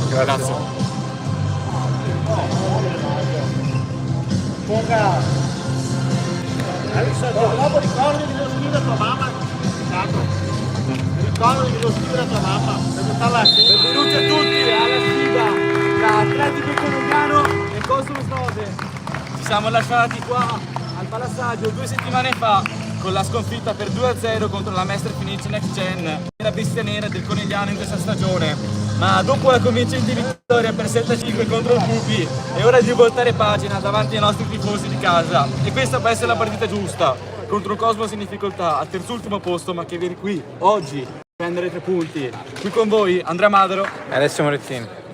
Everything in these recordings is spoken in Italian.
Grazie. Dopo ricordati di scrivere a tua mamma. Ricordati di scrivere a tua mamma. Benvenuti a tutti alla sfida tra Atletico Conegliano e Cosmos 9. Ci siamo lasciati qua al Palassaggio 2 settimane fa con la sconfitta per 2-0 contro la Mestre Fenice Next Gen, la bestia nera del Conegliano in questa stagione. Ma dopo la convincente vittoria per 7-5 contro il Bubi è ora di voltare pagina davanti ai nostri tifosi di casa. E questa può essere la partita giusta contro un Cosmos in difficoltà, al terzultimo posto, ma che viene qui oggi a prendere 3 punti. Qui con voi Andrea Madaro e Alessio Morettini.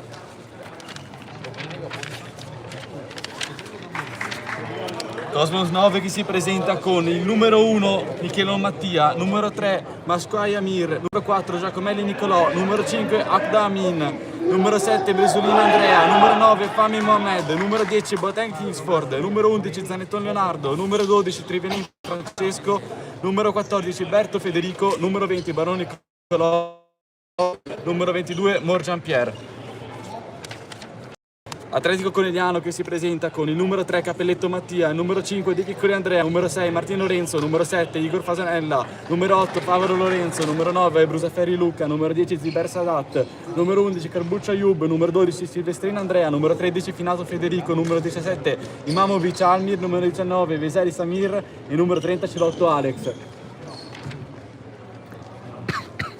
Cosmos 9 che si presenta con il numero 1 Michelon Mattia, numero 3 Masquai Amir, numero 4 Giacomelli Nicolò, numero 5 Akda Amin, numero 7 Bresolino Andrea, numero 9 Fami Mohamed, numero 10 Boateng Kingsford, numero 11 Zanetton Leonardo, numero 12 Trivenin Francesco, numero 14 Berto Federico, numero 20 Barone Nicolò, numero 22 Morgian Pierre. Atletico Conegliano che si presenta con il numero 3 Cappelletto Mattia, il numero 5 Di Piccoli Andrea, numero 6 Martino Lorenzo, numero 7 Igor Fasanella, numero 8 Favaro Lorenzo, numero 9 Brusaferri Luca, numero 10 Ziber Sadat, numero 11 Carbuccia Ayub, numero 12 Silvestrino Andrea, numero 13 Finato Federico, numero 17 Imamovic Almir, numero 19 Veseli Samir e numero 30 Celotto Alex.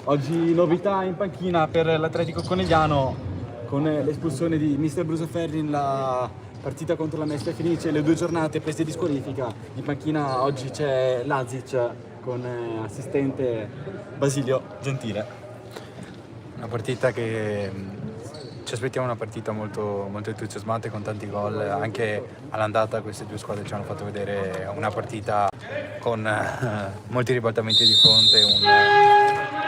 Oggi novità in panchina per l'Atletico Conegliano, con l'espulsione di Mister Brusaferri nella partita contro la Mestre Fenice, le 2 giornate prese di squalifica. In panchina oggi c'è Lazic con assistente Basilio Gentile. Una partita che ci aspettiamo, una partita molto, molto entusiasmante con tanti gol. Anche all'andata queste 2 squadre ci hanno fatto vedere una partita con molti ribaltamenti di fronte,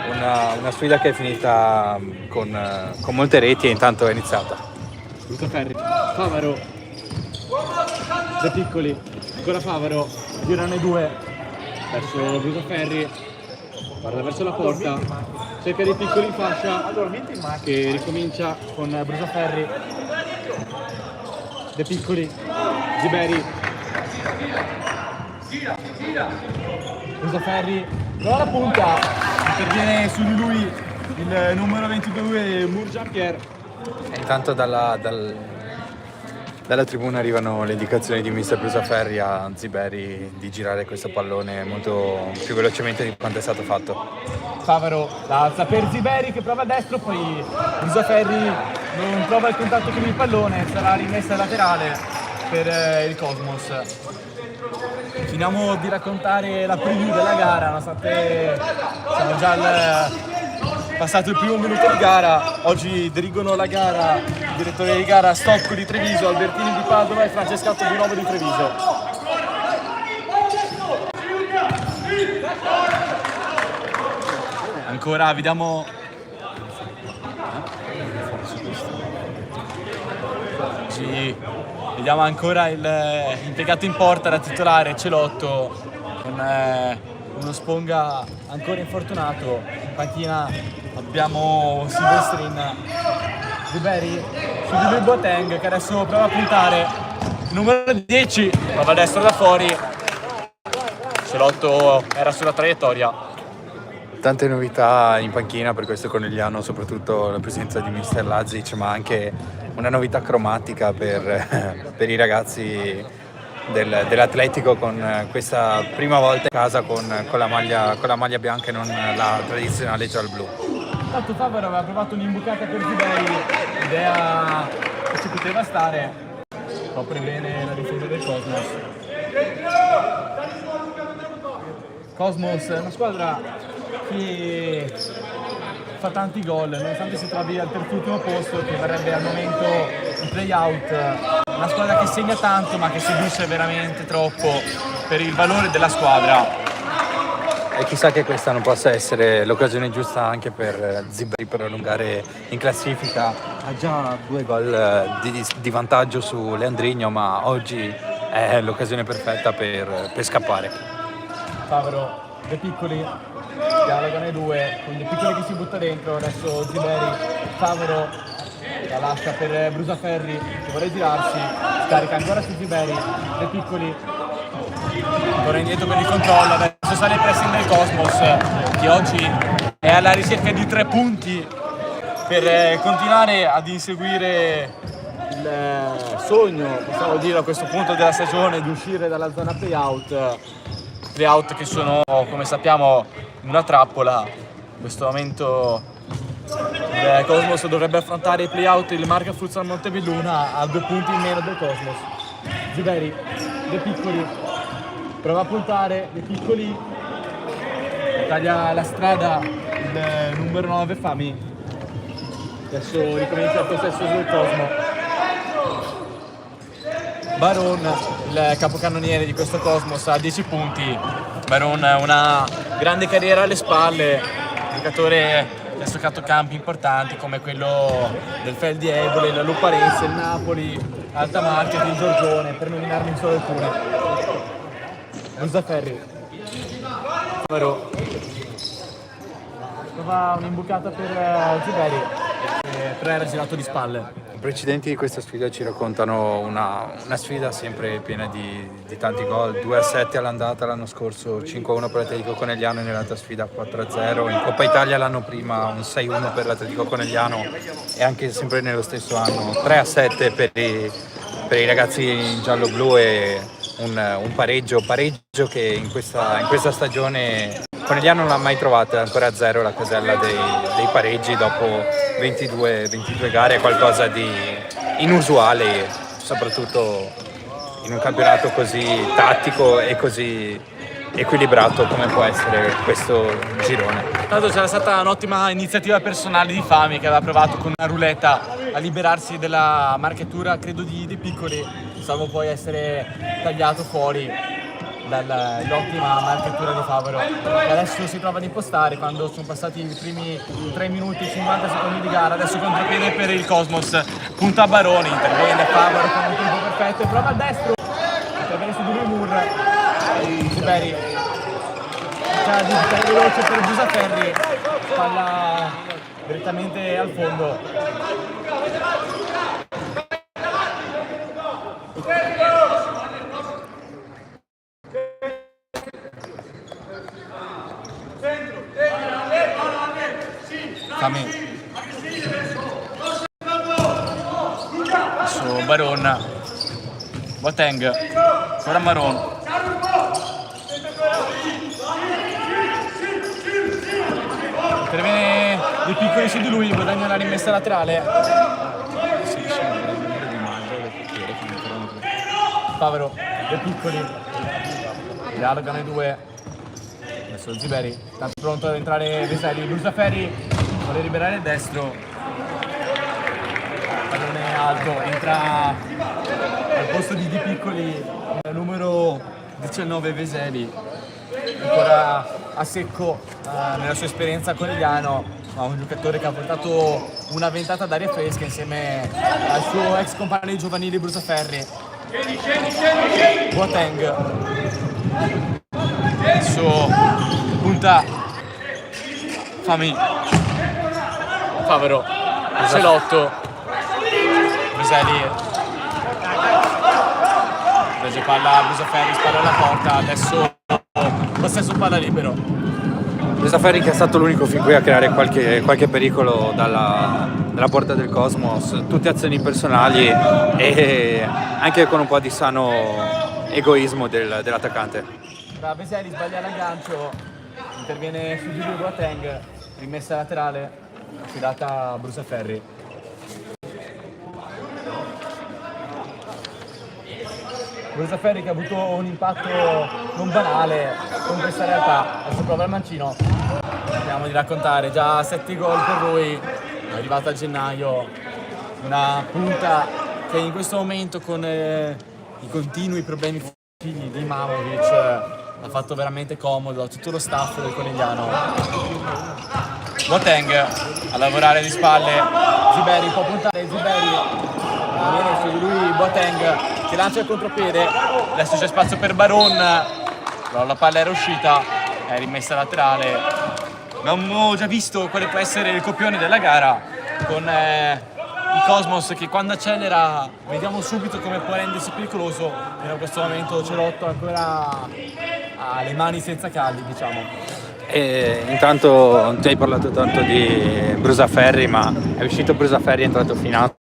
una sfida che è finita con molte reti e intanto è iniziata. Brusaferri, Favaro, De Piccoli, ancora Favaro, girano i 2 verso Brusaferri, guarda verso la porta, cerca De Piccoli in fascia che ricomincia con Brusaferri, De Piccoli, Ziberi, Brusaferri, trova la punta, interviene su di lui il numero 22 Morgian Pierre. E intanto dalla tribuna arrivano le indicazioni di mister Brusaferri a Ziberi di girare questo pallone molto più velocemente di quanto è stato fatto. Favaro la alza per Ziberi che prova a destro, poi Brusaferri non trova il contatto con il pallone, sarà rimessa laterale per il Cosmos. Finiamo di raccontare la preview della gara, nonostante siamo già passato il primo minuto di gara. Oggi dirigono la gara il direttore di gara Stocco di Treviso, Albertini di Padova e Francescato di Nuovo di Treviso. Ancora vediamo vediamo ancora l'impiegato in porta da titolare Celotto con uno Sponga ancora infortunato. In panchina abbiamo Silvestrin, Ziberi, su di lui Boateng che adesso prova a puntare, numero 10 prova a destra da fuori, Celotto era sulla traiettoria. Tante novità in panchina per questo Conegliano, soprattutto la presenza di mister Lazic, ma anche una novità cromatica per i ragazzi dell'Atletico, con questa prima volta in casa con la maglia bianca e non la tradizionale giallo-blu. Tanto Favaro aveva provato un'imbucata per Ziberi, idea che ci poteva stare, copre bene la difesa del Cosmos. Cosmos è una squadra che fa tanti gol, nonostante si trovi al terzultimo posto, che verrebbe al momento in play-out. Una squadra che segna tanto ma che seduce veramente troppo per il valore della squadra. E chissà che questa non possa essere l'occasione giusta anche per Ziberi per allungare in classifica. Ha già 2 gol di vantaggio su Leandrigno, ma oggi è l'occasione perfetta per scappare. Favaro, De Piccoli, dialogano i 2, con De Piccoli che si butta dentro, adesso Ziberi, Favaro, la lascia per Brusaferri che vuole girarsi, scarica ancora su Ziberi, De Piccoli torna indietro per il controllo, adesso sale il pressing del Cosmos che oggi è alla ricerca di 3 punti per continuare ad inseguire il sogno, possiamo dire a questo punto della stagione, di uscire dalla zona playout che sono, come sappiamo, una trappola. In questo momento il Cosmos dovrebbe affrontare i playout, il Marca Futsal Montebelluna a 2 punti in meno del Cosmos. Ziberi, De Piccoli, prova a puntare, De Piccoli taglia la strada il numero 9 Fami. Adesso ricomincia il possesso sul Cosmo. Baron, il capocannoniere di questo Cosmos, ha 10 punti. Baron una grande carriera alle spalle, giocatore che ha giocato campi importanti come quello del Fel di Ebole, la Luparense, il Napoli, Alta Marche, il Giorgione, per nominarne solo alcune. Brusaferri. Baron. Trova un'imbucata per Ziberi, però era girato di spalle. I precedenti di questa sfida ci raccontano una sfida sempre piena di tanti gol, 2-7 all'andata l'anno scorso, 5-1 per l'Atletico Conegliano, in realtà sfida 4-0, in Coppa Italia l'anno prima un 6-1 per l'Atletico Conegliano e anche sempre nello stesso anno 3-7 per i ragazzi in giallo-blu e un pareggio che in questa stagione Conegliano non l'ha mai trovata, ancora a 0 la casella dei pareggi dopo 22 gare, è qualcosa di inusuale, soprattutto in un campionato così tattico e così equilibrato come può essere questo girone. Tanto c'era stata un'ottima iniziativa personale di Fami che aveva provato con una ruletta a liberarsi della marcatura, credo di Piccoli, salvo poi essere tagliato fuori dall'ottima marcatura di Favaro. E adesso si trova ad impostare quando sono passati i primi 3 minuti e 50 secondi di gara. Adesso contropiede per il Cosmos, punta a Baroni, interviene Favaro con un tempo perfetto e prova a destro, interviene su Duri Mur, Ziberi di veloce per Brusaferri, palla direttamente al fondo. Adesso Baron, Boateng, ora Maron. Interviene De Piccoli su di lui, guadagna la rimessa laterale. Favaro, De Piccoli, dialogano i due. Adesso Ziberi, tanto pronto ad entrare Veseli, Brusaferri vuole liberare il destro. Pallone alto, entra al posto di Di Piccoli il numero 19 Veseli, ancora a secco nella sua esperienza a Conegliano, ma un giocatore che ha portato una ventata d'aria fresca insieme al suo ex compagno di giovanili Brusaferri. Boateng, adesso punta Fami, Favaro, Celotto, Veseli, prese palla Brusaferri, spalla alla porta, adesso lo stesso palla libero. Brusaferri che è stato l'unico fin qui a creare qualche pericolo dalla porta del Cosmos, tutte azioni personali e anche con un po' di sano egoismo dell'attaccante. Veseli sbaglia l'aggancio, interviene su di lui Boateng, rimessa laterale affidata a Brusaferri. Brusaferri che ha avuto un impatto non banale con questa realtà. Adesso prova il mancino, vediamo di raccontare, già 7 gol per lui, è arrivato a gennaio, una punta che in questo momento con i continui problemi figli di Mamovic ha fatto veramente comodo a tutto lo staff del Conegliano. Boateng a lavorare di spalle, Ziberi può puntare, Ziberi viene su di lui Boateng che lancia il contropiede, adesso c'è spazio per Baron, però la palla era uscita, è rimessa laterale. Abbiamo già visto quale può essere il copione della gara con i Cosmos che quando accelera vediamo subito come può rendersi pericoloso, fino a questo momento Cerotto ancora ha le mani senza calli, diciamo. E intanto tu hai parlato tanto di Brusaferri, ma è uscito Brusaferri, è entrato Finato.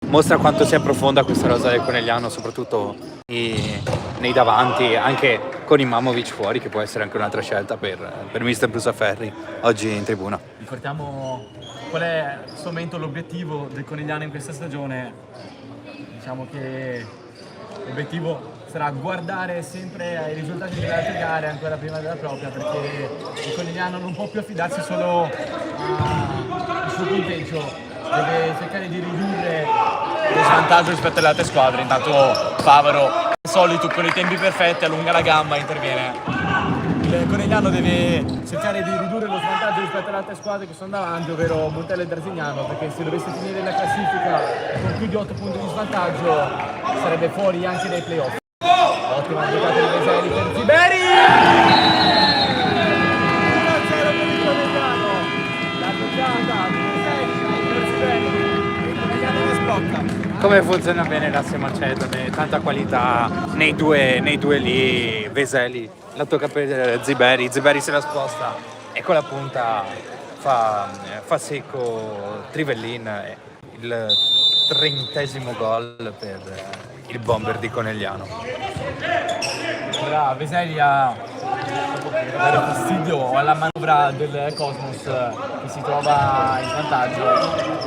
Mostra quanto sia profonda questa rosa del Conegliano, soprattutto nei davanti, anche con Imamovic fuori, che può essere anche un'altra scelta per mister Brusaferri oggi in tribuna. Ricordiamo qual è in questo momento l'obiettivo del Conegliano in questa stagione. Diciamo che l'obiettivo sarà guardare sempre ai risultati delle altre gare ancora prima della propria, perché il Conegliano non può più affidarsi solo al suo punteggio, deve cercare di ridurre lo svantaggio rispetto alle altre squadre. Intanto Favaro, al solito con i tempi perfetti, allunga la gamba e interviene. Il Conegliano deve cercare di ridurre lo svantaggio rispetto alle altre squadre che sono davanti, ovvero Montella e Darzignano, perché se dovesse finire la classifica con più di 8 punti di svantaggio sarebbe fuori anche dai playoff. Ottima giocata di Veseli per Ziberi! 1-0 per il Conegliano. La giocata di Veseli per Ziberi. Il Conegliano ne sblocca. Come funziona bene l'asse Macedone, tanta qualità nei due lì, Veseli, la tocca per Ziberi se la sposta e con la punta fa secco Trivellin, il 30° gol per il bomber di Conegliano. Ora Veseli a dare fastidio alla manovra del Cosmos che si trova in vantaggio.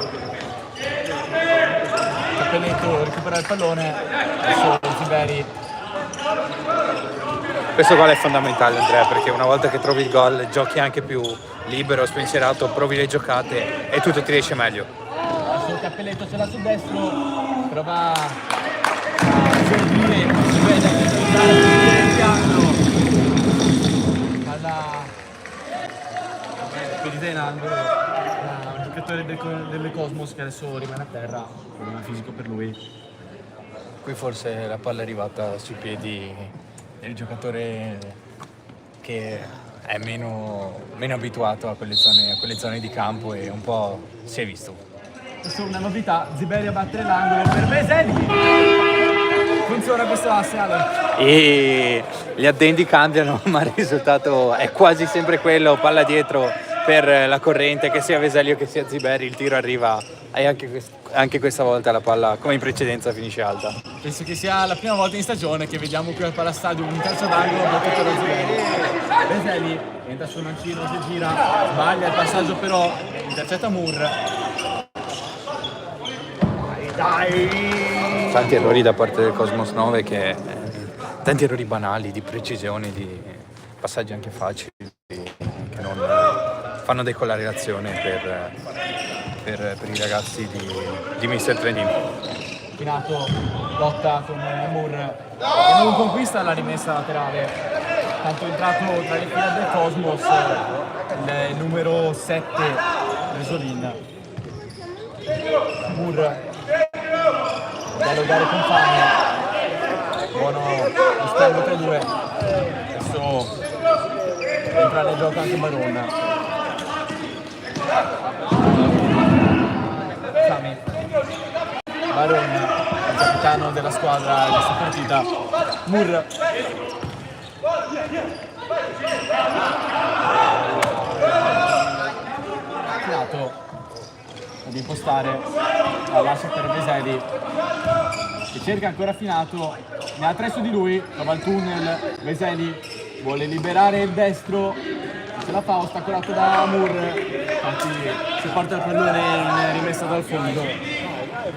Cappelletto recupera il pallone, adesso Ziberi. Questo gol è fondamentale, Andrea, perché una volta che trovi il gol giochi anche più libero, spensierato, provi le giocate e tutto ti riesce meglio. Adesso Cappelletto ce l'ha sul destro, prova a servire alla ferita in angolo, il giocatore del Cosmos che adesso rimane a terra, problema fisico per lui. Qui forse la palla è arrivata sui piedi del giocatore che è meno abituato a quelle zone di campo e un po' si è visto. Questa è una novità, Ziberi a battere l'angolo per Veseli. Funziona questo asse, Ale. E gli addendi cambiano, ma il risultato è quasi sempre quello, palla dietro per la corrente, che sia Veselio che sia Ziberi, il tiro arriva e anche questa volta la palla, come in precedenza, finisce alta. Penso che sia la prima volta in stagione che vediamo qui al Palastadio un calcio d'angolo battuto da Ziberi. Veseli entra sul mancino, si gira, sbaglia il passaggio però, intercetta Moore. Tanti errori da parte del Cosmos 9, tanti errori banali, di precisione, di passaggi anche facili che non fanno decollare l'azione per i ragazzi di Mister Trenin. Finato lotta con Moore e non conquista la rimessa laterale, tanto entrato tra le fila del Cosmos il numero 7 Resolin. Moore dialogare con Fame, buono lo scambio tra i due, adesso entra nel gioco anche Barone. Fame, Barone, il capitano della squadra di questa partita. Moore, tirato ad impostare, la lascia per Veseli che cerca ancora Finato, ne ha 3 su di lui, trova il tunnel, Veseli vuole liberare il destro, ce la fa, ostacolato da Moore, infatti si porta il pallone in rimessa dal fondo.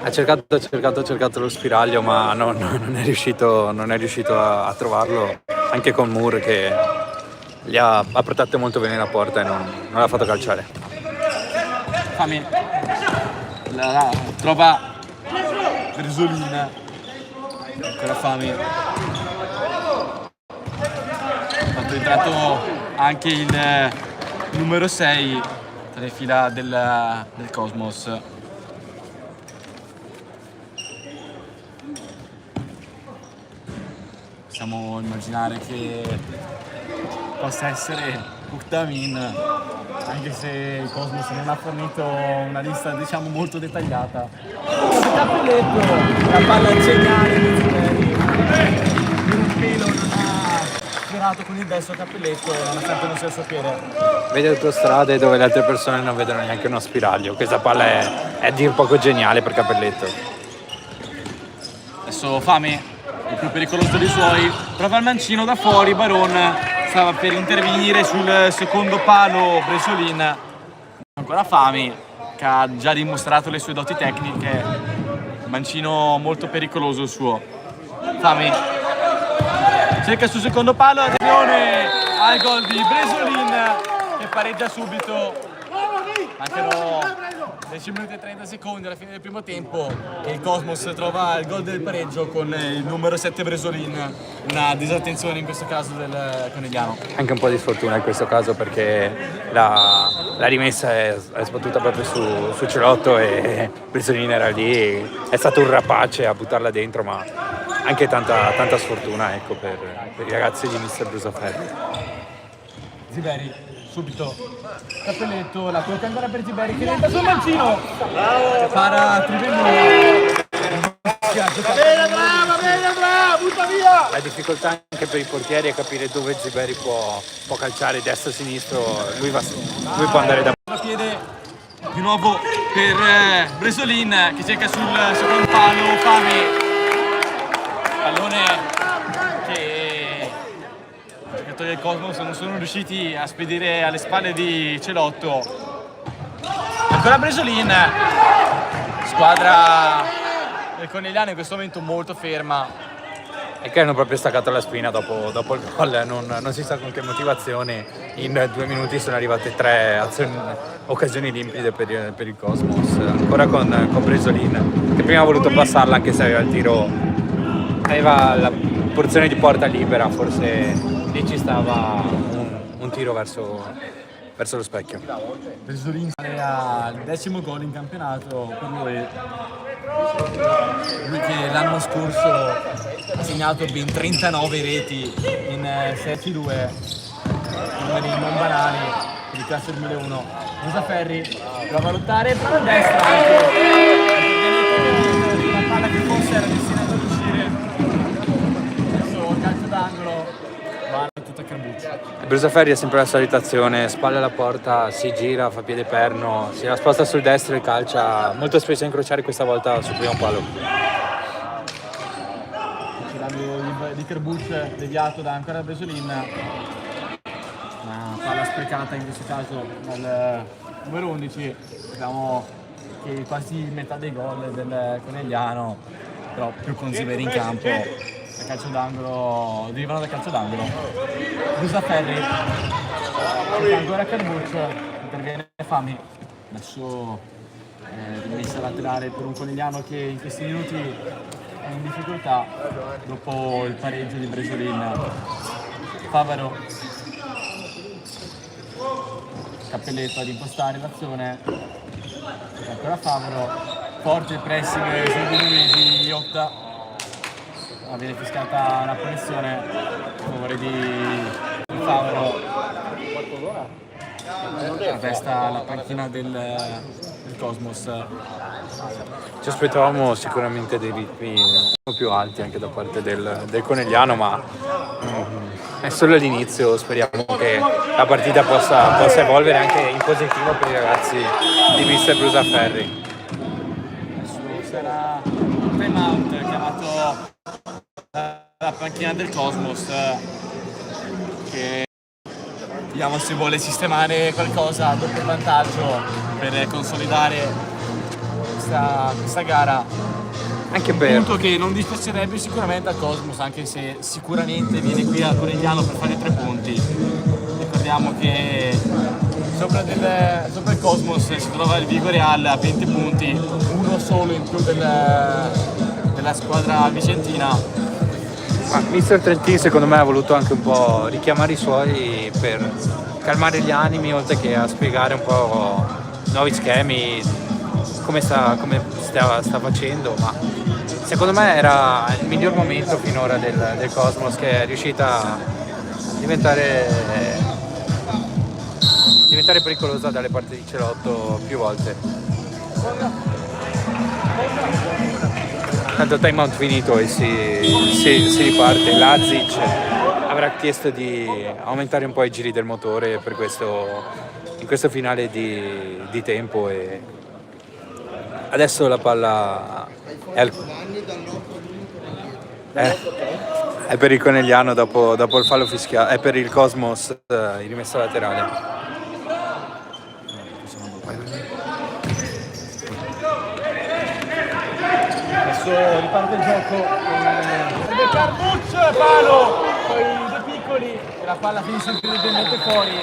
Ha cercato lo spiraglio, ma non è riuscito a trovarlo, anche con Moore che gli ha protetto molto bene la porta e non l'ha fatto calciare. Fame trova Resolin, ancora Fame, tanto è entrato anche il numero 6 tra le fila del Cosmos. Possiamo immaginare che possa essere Uktamin anche se il Cosmos non ha fornito una lista diciamo molto dettagliata. Cappelletto, la palla geniale di Zuberi, un pelo non ha sfiorato con il destro Cappelletto nonostante non sia il suo piede. Vede autostrade dove le altre persone non vedono neanche uno spiraglio. Questa palla è a dir poco geniale per Cappelletto. Adesso Fame, il più pericoloso dei suoi, prova il mancino da fuori, Baron stava per intervenire sul secondo palo Bresolin. Ancora Fame, che ha già dimostrato le sue doti tecniche, mancino molto pericoloso il suo. Fame cerca sul secondo palo, attenzione al gol di Bresolin che pareggia subito. Mancano 10 minuti e 30 secondi alla fine del primo tempo e il Cosmos trova il gol del pareggio con il numero 7 Bresolin, una disattenzione in questo caso del Conegliano. Anche un po' di sfortuna in questo caso perché la rimessa è sbattuta proprio su Celotto e Bresolin era lì, è stato un rapace a buttarla dentro, ma anche tanta sfortuna, ecco, per i ragazzi di Mister Brusaferri. Ziberi subito, Cappelletto, la tocca ancora per Ziberi che entra sul mancino, para Trivenni. Va bene, bravo, butta via! La difficoltà anche per i portieri è capire dove Ziberi può calciare destra o sinistro, lui può andare da Piede di nuovo per Bresolin che cerca sul secondo palo, Fame. Pallone che i giocatori del Cosmos non sono riusciti a spedire alle spalle di Celotto. Ancora Bresolin, squadra del Conegliano in questo momento molto ferma. e che hanno proprio staccato la spina dopo il gol, non si sa con che motivazione. In 2 minuti sono arrivate 3 occasioni limpide per il Cosmos, ancora con Bresolin che prima ha voluto passarla anche se aveva il tiro, aveva la porzione di porta libera, forse lì ci stava un tiro verso lo specchio. Bresolin sale al 10° gol in campionato per lui che l'anno scorso ha segnato ben 39 reti in Serie C2, numeri non banali per il classe 2001. Brusaferri prova a lottare, prova a destra anche una palla che forse era destinata ad uscire. Adesso calcio d'angolo, va tutta Carbucci. Brusaferri è sempre la solita azione, spalle alla porta, si gira, fa piede perno, si la sposta sul destro e calcia molto spesso a incrociare, questa volta sul primo palo. Girando di Carbucci, deviato da ancora Bresolin, una palla sprecata in questo caso dal numero 11. Diciamo che quasi metà dei gol del Conegliano, però più con Ziberi in campo, da calcio d'angolo, derivano da calcio d'angolo. Brusaferri, ancora Carbucci, interviene Fami, adesso rimessa laterale per un Conegliano che in questi minuti è in difficoltà dopo il pareggio di Bresolin. Favaro, Cappelletto ad impostare l'azione, ancora Favaro, forte pressing sul di lui di Iotta, viene fiscata una punizione a favore di Favaro, a testa la panchina del Cosmos. Ci aspettavamo sicuramente dei ritmi un po' più alti anche da parte del Conegliano, ma è solo l'inizio, speriamo che la partita possa evolvere anche in positivo per i ragazzi di Mister Brusaferri. Adesso sarà un time out chiamato dalla panchina del Cosmos, che vediamo se vuole sistemare qualcosa dopo il vantaggio per consolidare questa gara. Anche Un punto che non dispiacerebbe sicuramente al Cosmos, anche se sicuramente viene qui al Conegliano per fare 3 punti. Ricordiamo che sopra il Cosmos si trova il Vigoreal a 20 punti, uno solo in più della squadra vicentina. Ma Mister Trentin secondo me ha voluto anche un po' richiamare i suoi per calmare gli animi, oltre che a spiegare un po' nuovi schemi, come sta facendo, ma secondo me era il miglior momento finora del Cosmos, che è riuscita a diventare diventare pericolosa dalle parti di Celotto più volte. Tanto time out finito e si riparte. Lazic avrà chiesto di aumentare un po' i giri del motore in questo finale di tempo, e adesso la palla è per il Conegliano dopo il fallo fischiato, è per il Cosmos in rimessa laterale. Adesso riparte il gioco. Carbuccio, palo! Poi due piccoli e la palla finisce incredibilmente fuori.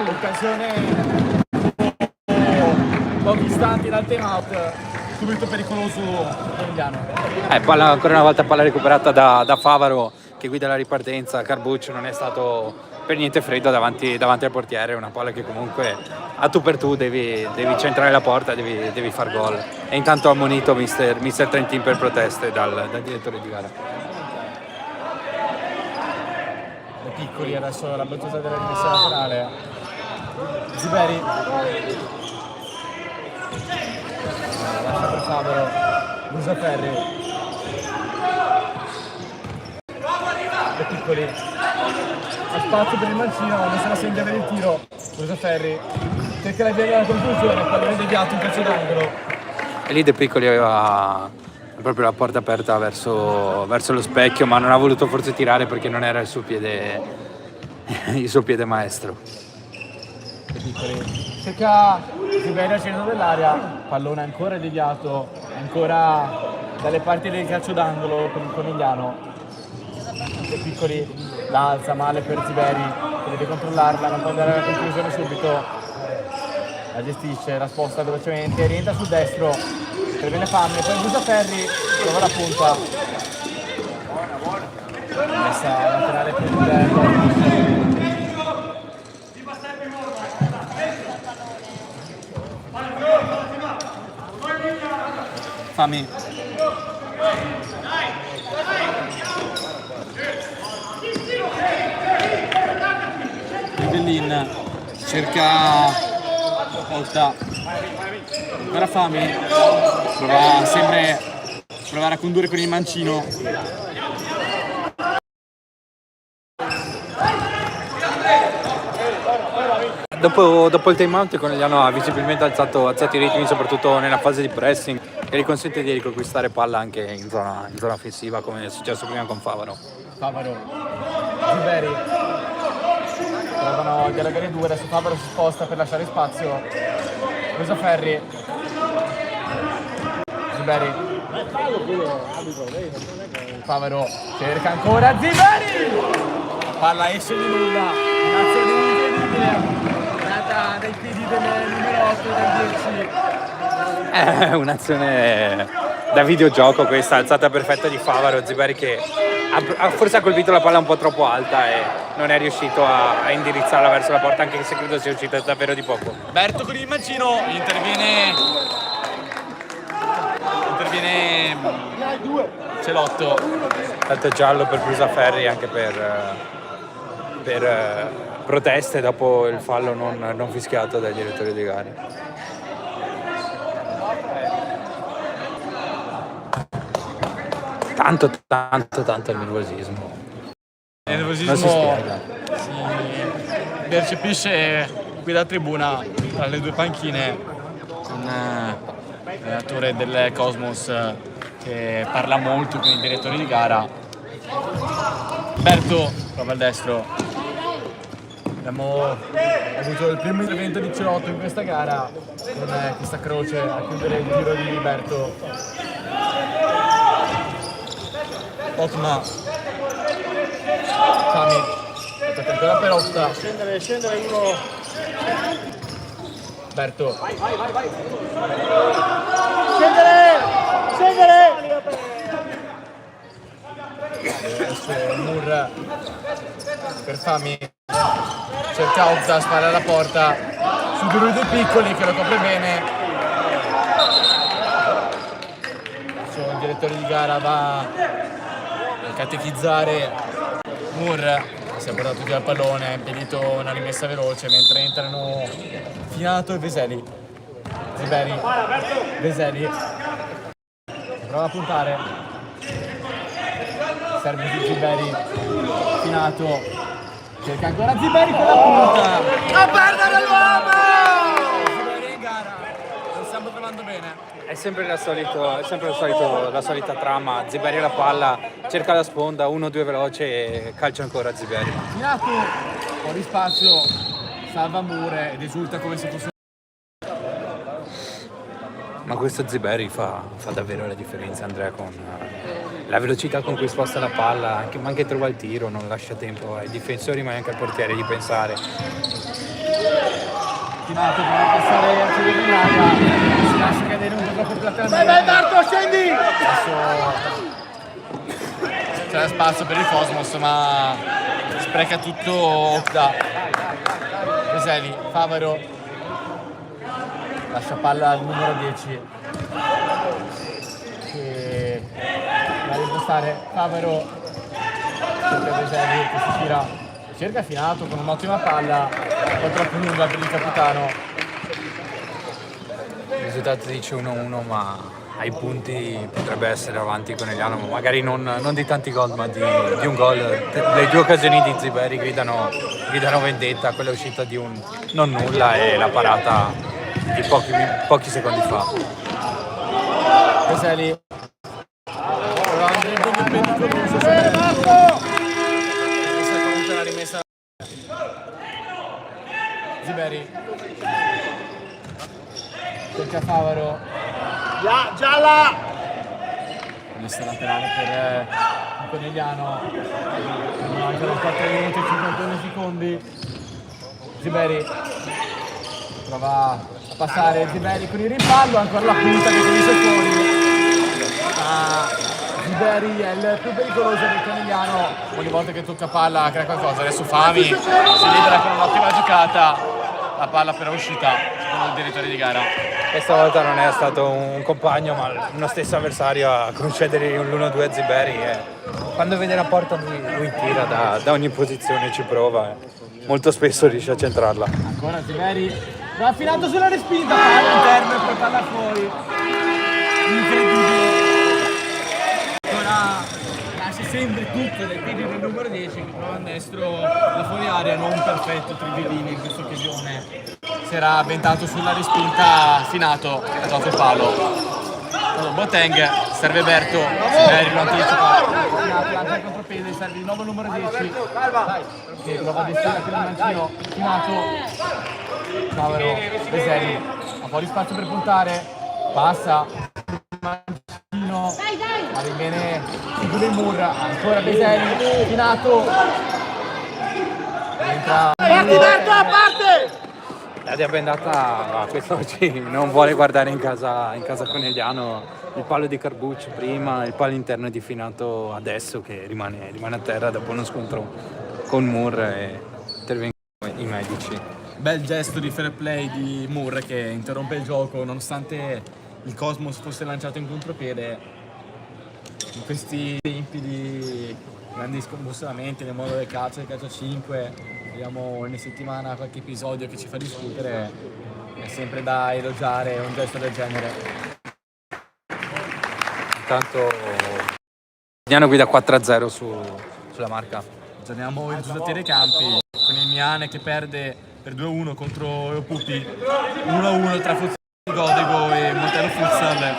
Occasione pochi istanti dal time out. Subito pericoloso Conegliano. Ancora una volta palla recuperata da Favaro, che guida la ripartenza. Carbuccio non è stato per niente freddo davanti al portiere, una palla che comunque a tu per tu devi centrare la porta, devi far gol. E intanto ha ammonito mister Trentin per proteste dal direttore di gara. Le piccoli, adesso la battuta della rimessa laterale. Ziberi lascia per Favaro, Brusaferri. Le piccoli ha spazio per il mancino, non se la sente per il tiro. Brusaferri cerca la via della conclusione, poi viene deviato un calcio d'angolo. E lì De Piccoli aveva proprio la porta aperta verso lo specchio, ma non ha voluto forse tirare perché non era il suo piede maestro. De Piccoli cerca Ziberi al centro dell'area, pallone ancora deviato, ancora dalle parti del calcio d'angolo per il Conegliano. De Piccoli la alza male per Ziberi, che deve controllarla, non può andare alla conclusione subito. La gestisce, la sposta velocemente, rientra sul destro, interviene Fami, poi Brusaferri, trova la punta. Messa laterale per il Fami. Rivellin cerca volta ancora Fami, prova sempre a provare a condurre con il mancino. Dopo il time out Conegliano ha visibilmente alzato i ritmi, soprattutto nella fase di pressing, e gli consente di riconquistare palla anche in zona offensiva, come è successo prima con Favaro. Ziberi provano a dialogare due, adesso Favaro si sposta per lasciare spazio. Brusaferri, Ziberi, Favaro cerca ancora Ziberi, la palla esce di nulla, un'azione incredibile nata dai piedi del numero 8 del 10. È un'azione da videogioco questa, alzata perfetta di Favaro. Ziberi che forse ha colpito la palla un po' troppo alta e non è riuscito a indirizzarla verso la porta, anche se credo sia uscita davvero di poco. Berto con il mancino, interviene Celotto. Tanto giallo per Brusaferri, anche per proteste dopo il fallo non fischiato dai direttori di gara. Tanto il nervosismo. Il nervosismo non si spiega. Si percepisce qui da tribuna tra le due panchine, con l'allenatore del Cosmos che parla molto con i direttori di gara. Berto prova al destro. Abbiamo avuto il primo intervento di Celotto in questa gara, con questa croce a chiudere il tiro di Berto. Ottima Fami, aspetta ancora Perotta. Scendere uno. Berto. Vai. Scendere! Adesso Mur per Fami. Cerca Opta, spara alla porta. Su di lui due piccoli che lo copre bene. Adesso il direttore di gara va a catechizzare Mur, si è portato via il pallone, ha impedito una rimessa veloce mentre entrano Finato e Veseli. Ziberi, Veseli, prova a puntare, serve su Ziberi, Finato, cerca ancora Ziberi con la punta. A perdere l'uomo! Ziberi in gara, lo stiamo trovando bene. È sempre la solita trama, Ziberi la palla, cerca la sponda, 1-2 veloce e calcia ancora Ziberi. Finato, fuori spazio, salva Mure ed esulta come se fosse... Ma questo Ziberi fa davvero la differenza, Andrea, con la velocità con cui sposta la palla, ma anche trova il tiro, non lascia tempo ai difensori ma anche al portiere di pensare. Finato prova a passare a Ciro dell'aria, si lascia cadere un po' troppo platealmente. Vai Marco, scendi! Adesso c'è spazio per il Cosmos, ma spreca tutto da Veseli, Favaro, lascia palla al numero 10 che va a rimpostare Favaro, cerca Veseli che si gira, cerca Finato con un'ottima palla, un po' troppo lunga per il capitano. Il risultato dice 1-1, ma ai punti potrebbe essere avanti Conegliano, ma magari non di tanti gol, ma di un gol. Le due occasioni di Ziberi gridano vendetta, quella uscita di un non nulla e la parata di pochi secondi fa. Veseli, comunque la rimessa Ziberi, cerca Favaro, Gialla! messa laterale per Conegliano, mancano 4 minuti e 51 secondi. Ziberi prova a passare, Ziberi con il rimpallo, ancora la punta che finisce fuori. Ziberi è il più pericoloso del Conegliano, ogni volta che tocca palla crea qualcosa. Adesso Fami si libera con un'ottima giocata, la palla però è uscita secondo il direttore di gara. Questa volta non è stato un compagno, ma uno stesso avversario a concedere l'1-2 a Ziberi. E quando vede la porta lui tira da ogni posizione, ci prova e molto spesso riesce a centrarla. Ancora Ziberi, va affinato sulla respinta, palla interno e poi palla fuori. Incredibile. Ancora lascia sempre tutto dai piedi del numero 10 che prova a destro da fuori area, non perfetto Trivellini in questa occasione. Si era avventato sulla respinta, Finato ha dato il palo. Boateng, serve Berto, Ziberi lo anticipa, Finato lancia il contropiede, serve di nuovo il numero 10 che prova a destinare per il mancino, Finato, Favaro, Veseli, ha fuori spazio per puntare, passa, mancino, ma viene chiude il mur, ancora Veseli, Finato, entra... Parti Berto, a parte! La diabendata quest'oggi non vuole guardare in casa Conegliano, il palo di Carbucci prima, il palo interno di Finato adesso che rimane a terra dopo uno scontro con Moore e intervengono i medici. Bel gesto di fair play di Moore che interrompe il gioco nonostante il Cosmos fosse lanciato in contropiede. In questi tempi di grandi scombussolamenti nel mondo del calcio 5, vediamo ogni settimana qualche episodio che ci fa discutere, è sempre da elogiare un gesto del genere. Intanto Miano guida 4-0 sulla Marca. Aggiorniamo i risultati dei campi con il Miane che perde per 2-1 contro Pupi, 1-1 tra Futsal Godego e Montero Futsal,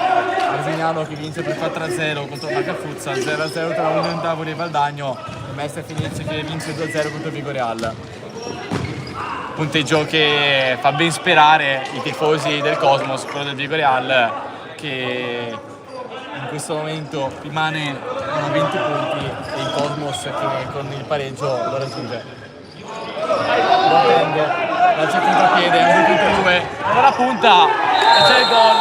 Arsignano che vince per 4-0 contro Marca Futsal, 0-0 tra Union Tavoli e Valdagno, e Mestre Fenice che vince 2-0 contro Vigoreal. Punteggio che fa ben sperare i tifosi del Cosmos, quello del Vigoreal, che in questo momento rimane a 20 punti e il Cosmos che con il pareggio lo raggiunge. Boateng lancia il contropiede, è un 2-2, ora punta e c'è il gol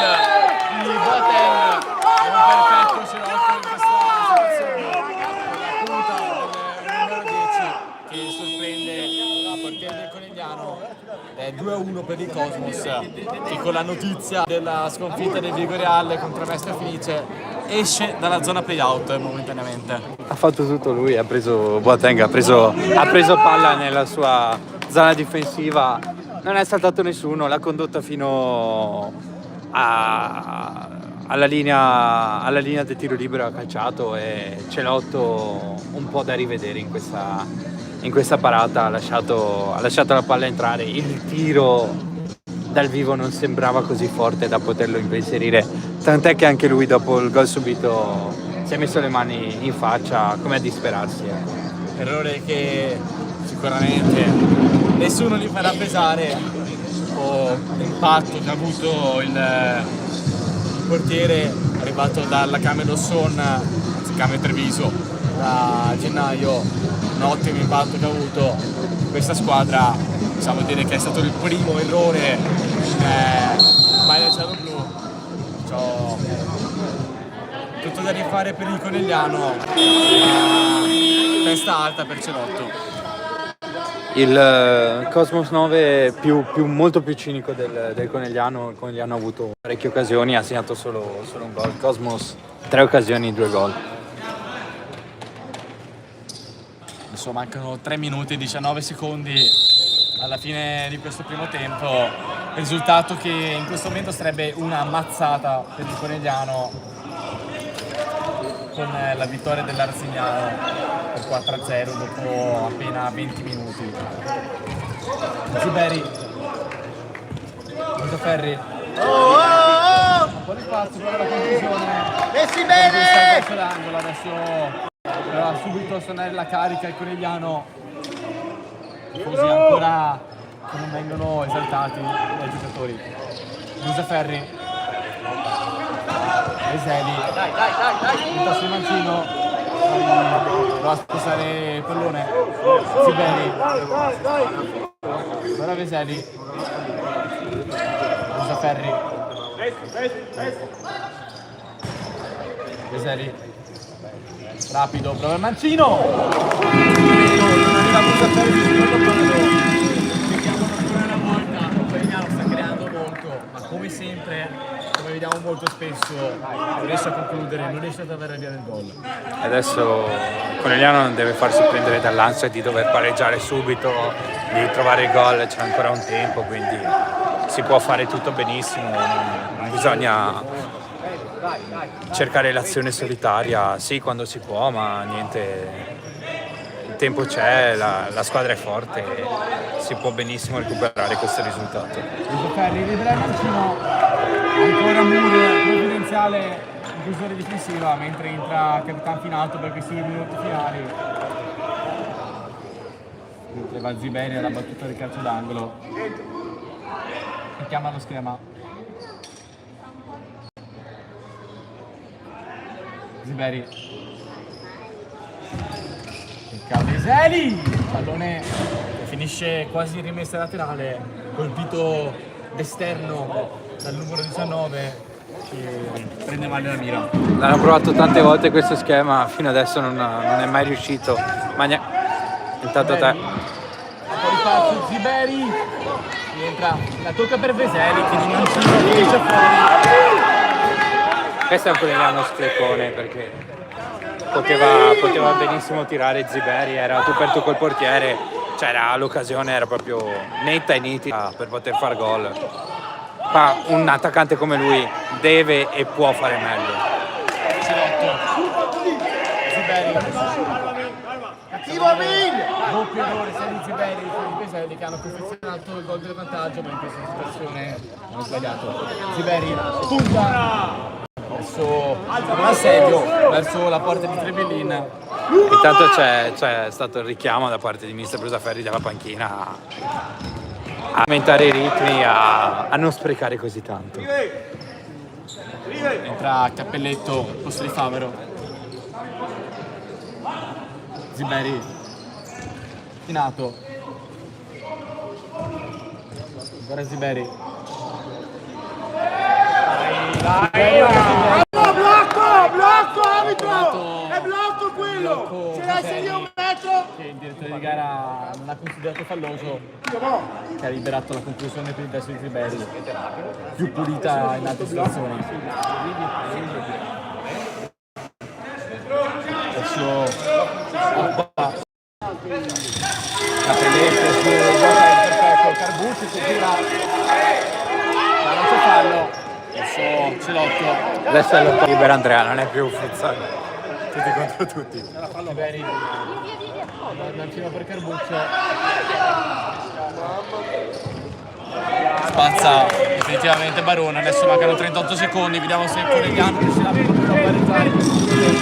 di Boateng, è un perfetto Scirocco in questa situazione, la punta del numero 10 che sorprende la portiere del Conegliano, è 2-1 per il Cosmos, che con la notizia della sconfitta del Vigo Real contro Mestre Fenice esce dalla zona playout momentaneamente. Ha fatto tutto lui, ha preso Boateng, ha preso palla nella sua zona difensiva, non è saltato nessuno, l'ha condotta fino alla linea del tiro libero, ha calciato, e Celotto un po' da rivedere in questa parata, ha lasciato la palla entrare. Il tiro dal vivo non sembrava così forte da poterlo impensierire, tant'è che anche lui dopo il gol subito si è messo le mani in faccia come a disperarsi. Errore che sicuramente nessuno gli farà pesare, o l'impatto che ha avuto il portiere arrivato dalla Cameo Son, anzi Cameo Treviso, da gennaio. Un ottimo impatto che ha avuto questa squadra. Possiamo dire che è stato il primo errore maglia giallo-blu. Tutto da rifare per il Conegliano, testa alta per Celotto. Il Cosmos 9 molto più cinico del Conegliano. Il Conegliano ha avuto parecchie occasioni, ha segnato solo un gol. Cosmos 3 occasioni, 2 gol. Insomma, mancano 3 minuti e 19 secondi alla fine di questo primo tempo. Risultato che in questo momento sarebbe una mazzata per il Conegliano, con la vittoria dell'Arzignano per 4-0 dopo appena 20 minuti. Ziberi, Ferri, un po' di spazio per la conclusione. Messi bene! Verso l'angolo, adesso doveva subito suonare la carica il Conegliano, così ancora che non vengono esaltati dai giocatori. Ferri, Veseli, il tasso di Mancino, va a spostare il pallone. Ziberi, ora Veseli, Ferri, Veseli, rapido, prova il Mancino, non arriva Ferri sul secondo palo. Ancora una volta il Conegliano sta creando molto, ma come sempre, come vediamo molto spesso, non riesce a concludere, non riesce ad avere via del gol. Adesso Conegliano non deve farsi prendere dall'ansia di dover pareggiare subito, di trovare il gol, c'è ancora un tempo, quindi si può fare tutto benissimo, non bisogna cercare l'azione solitaria, sì, quando si può, ma niente, il tempo c'è, la squadra è forte, si può benissimo recuperare questo risultato. Ferri, libera il Mancino, ancora Mur, provvidenziale in chiusura difensiva, mentre entra Capitan Finato per questi 2 minuti finali. Mentre va Ziberi alla battuta del calcio d'angolo, che chiama lo schema. Ziberi, Veseli, pallone che finisce quasi in rimessa laterale, colpito d'esterno dal numero 19 che prende male la mira. L'hanno provato tante volte questo schema, fino adesso non è mai riuscito. Intanto te. Un po' di spazio, Ziberi, rientra, la tocca per Veseli che di Mancino finisce fuori. Questo è un Conegliano sprecone, perché poteva benissimo tirare Ziberi, era tu per tu col portiere, c'era l'occasione, era proprio netta e nitida per poter far gol. Ma un attaccante come lui deve e può fare meglio. Ziberi, Ivomin! doppio errore sia di Ziberi che di Veseli, che hanno perfezionato il gol del vantaggio, ma in questa situazione hanno sbagliato. Ziberi punta verso l'assedio, verso la porta di Trebellin. Intanto c'è stato il richiamo da parte di mister Brusaferri dalla panchina a aumentare i ritmi, a non sprecare così tanto. Entra Cappelletto al posto di Favero. Ziberi, Finato, ancora Ziberi. Blocco, arbitro! È blocco quello! Ce l'hai se io un metro! Che il direttore di gara non ha considerato considerato falloso, che ha liberato la conclusione per il destro di Ribelli, più pulita in altre situazioni. Adesso Capelletto su perfetto, Carbucci si gira, ma non c'è fallo. Adesso Celotto. Adesso è lotta libera Andrea, non è più futsal. Tutti contro tutti. Beni, dancino per Carbuccio. Spazza definitivamente Barone, adesso mancano 38 secondi, vediamo se Conegliano riuscirà a pareggiare in questo tempo.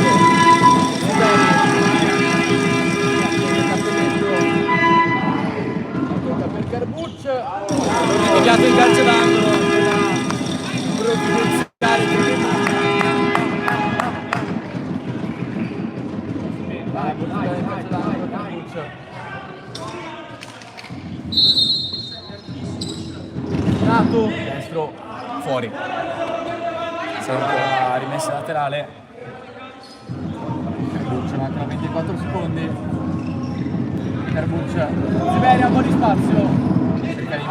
Tocca per Carbuccio, dimenticato il calcio d'angolo della provvidenziale. Vai, Nato, destro, fuori. Sarà rimessa laterale. Carbuccia, mancano 24 secondi. Carbuccia, Siberia, un po' di spazio. Cerca di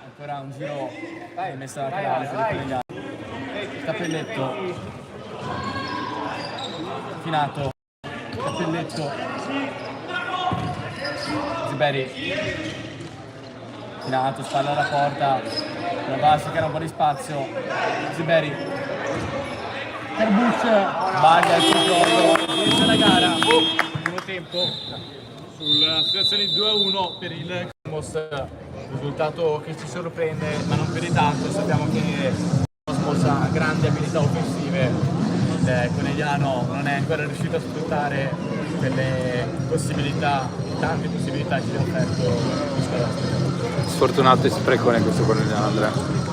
ancora un giro, rimessa laterale per i Conegliani. Cappelletto. Finato. Cappelletto. Ziberi, Finato, spalla alla porta, la Basica era un po' di spazio, Ziberi, Carbuccia, sbaglia il controllo, finisce la gara, primo tempo, sulla situazione di 2-1 per il Cosmos, risultato che ci sorprende, ma non più di tanto, sappiamo che il Cosmos ha grandi abilità offensive, il Conegliano non è ancora riuscito a sfruttare quelle possibilità, tante possibilità che gli ha offerto lo Scalotto. Sfortunato e sprecone questo Conegliano Andrea.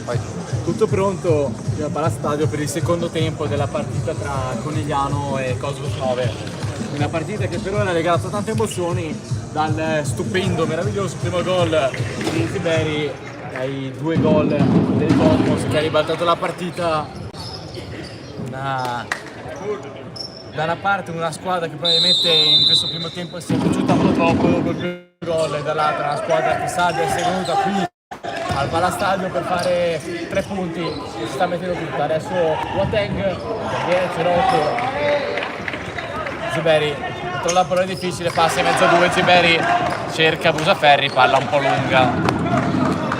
Vai. Tutto pronto al Palastadio per il secondo tempo della partita tra Conegliano e Cosmos 9. Una partita che per ora ha regalato tante emozioni, dal stupendo, meraviglioso primo gol di Tiberi ai 2 gol del Cosmos che ha ribaltato la partita. Da una parte una squadra che probabilmente in questo primo tempo si è piaciuta un po' troppo dopo il primo gol, e dall'altra una squadra che sa di essere venuta qui al Palastadio per fare 3 punti e si sta mettendo tutta. Adesso Boateng, Cerotto, Ziberi contro la palla difficile, passa in mezzo a 2, Ziberi cerca Brusaferri, palla un po' lunga.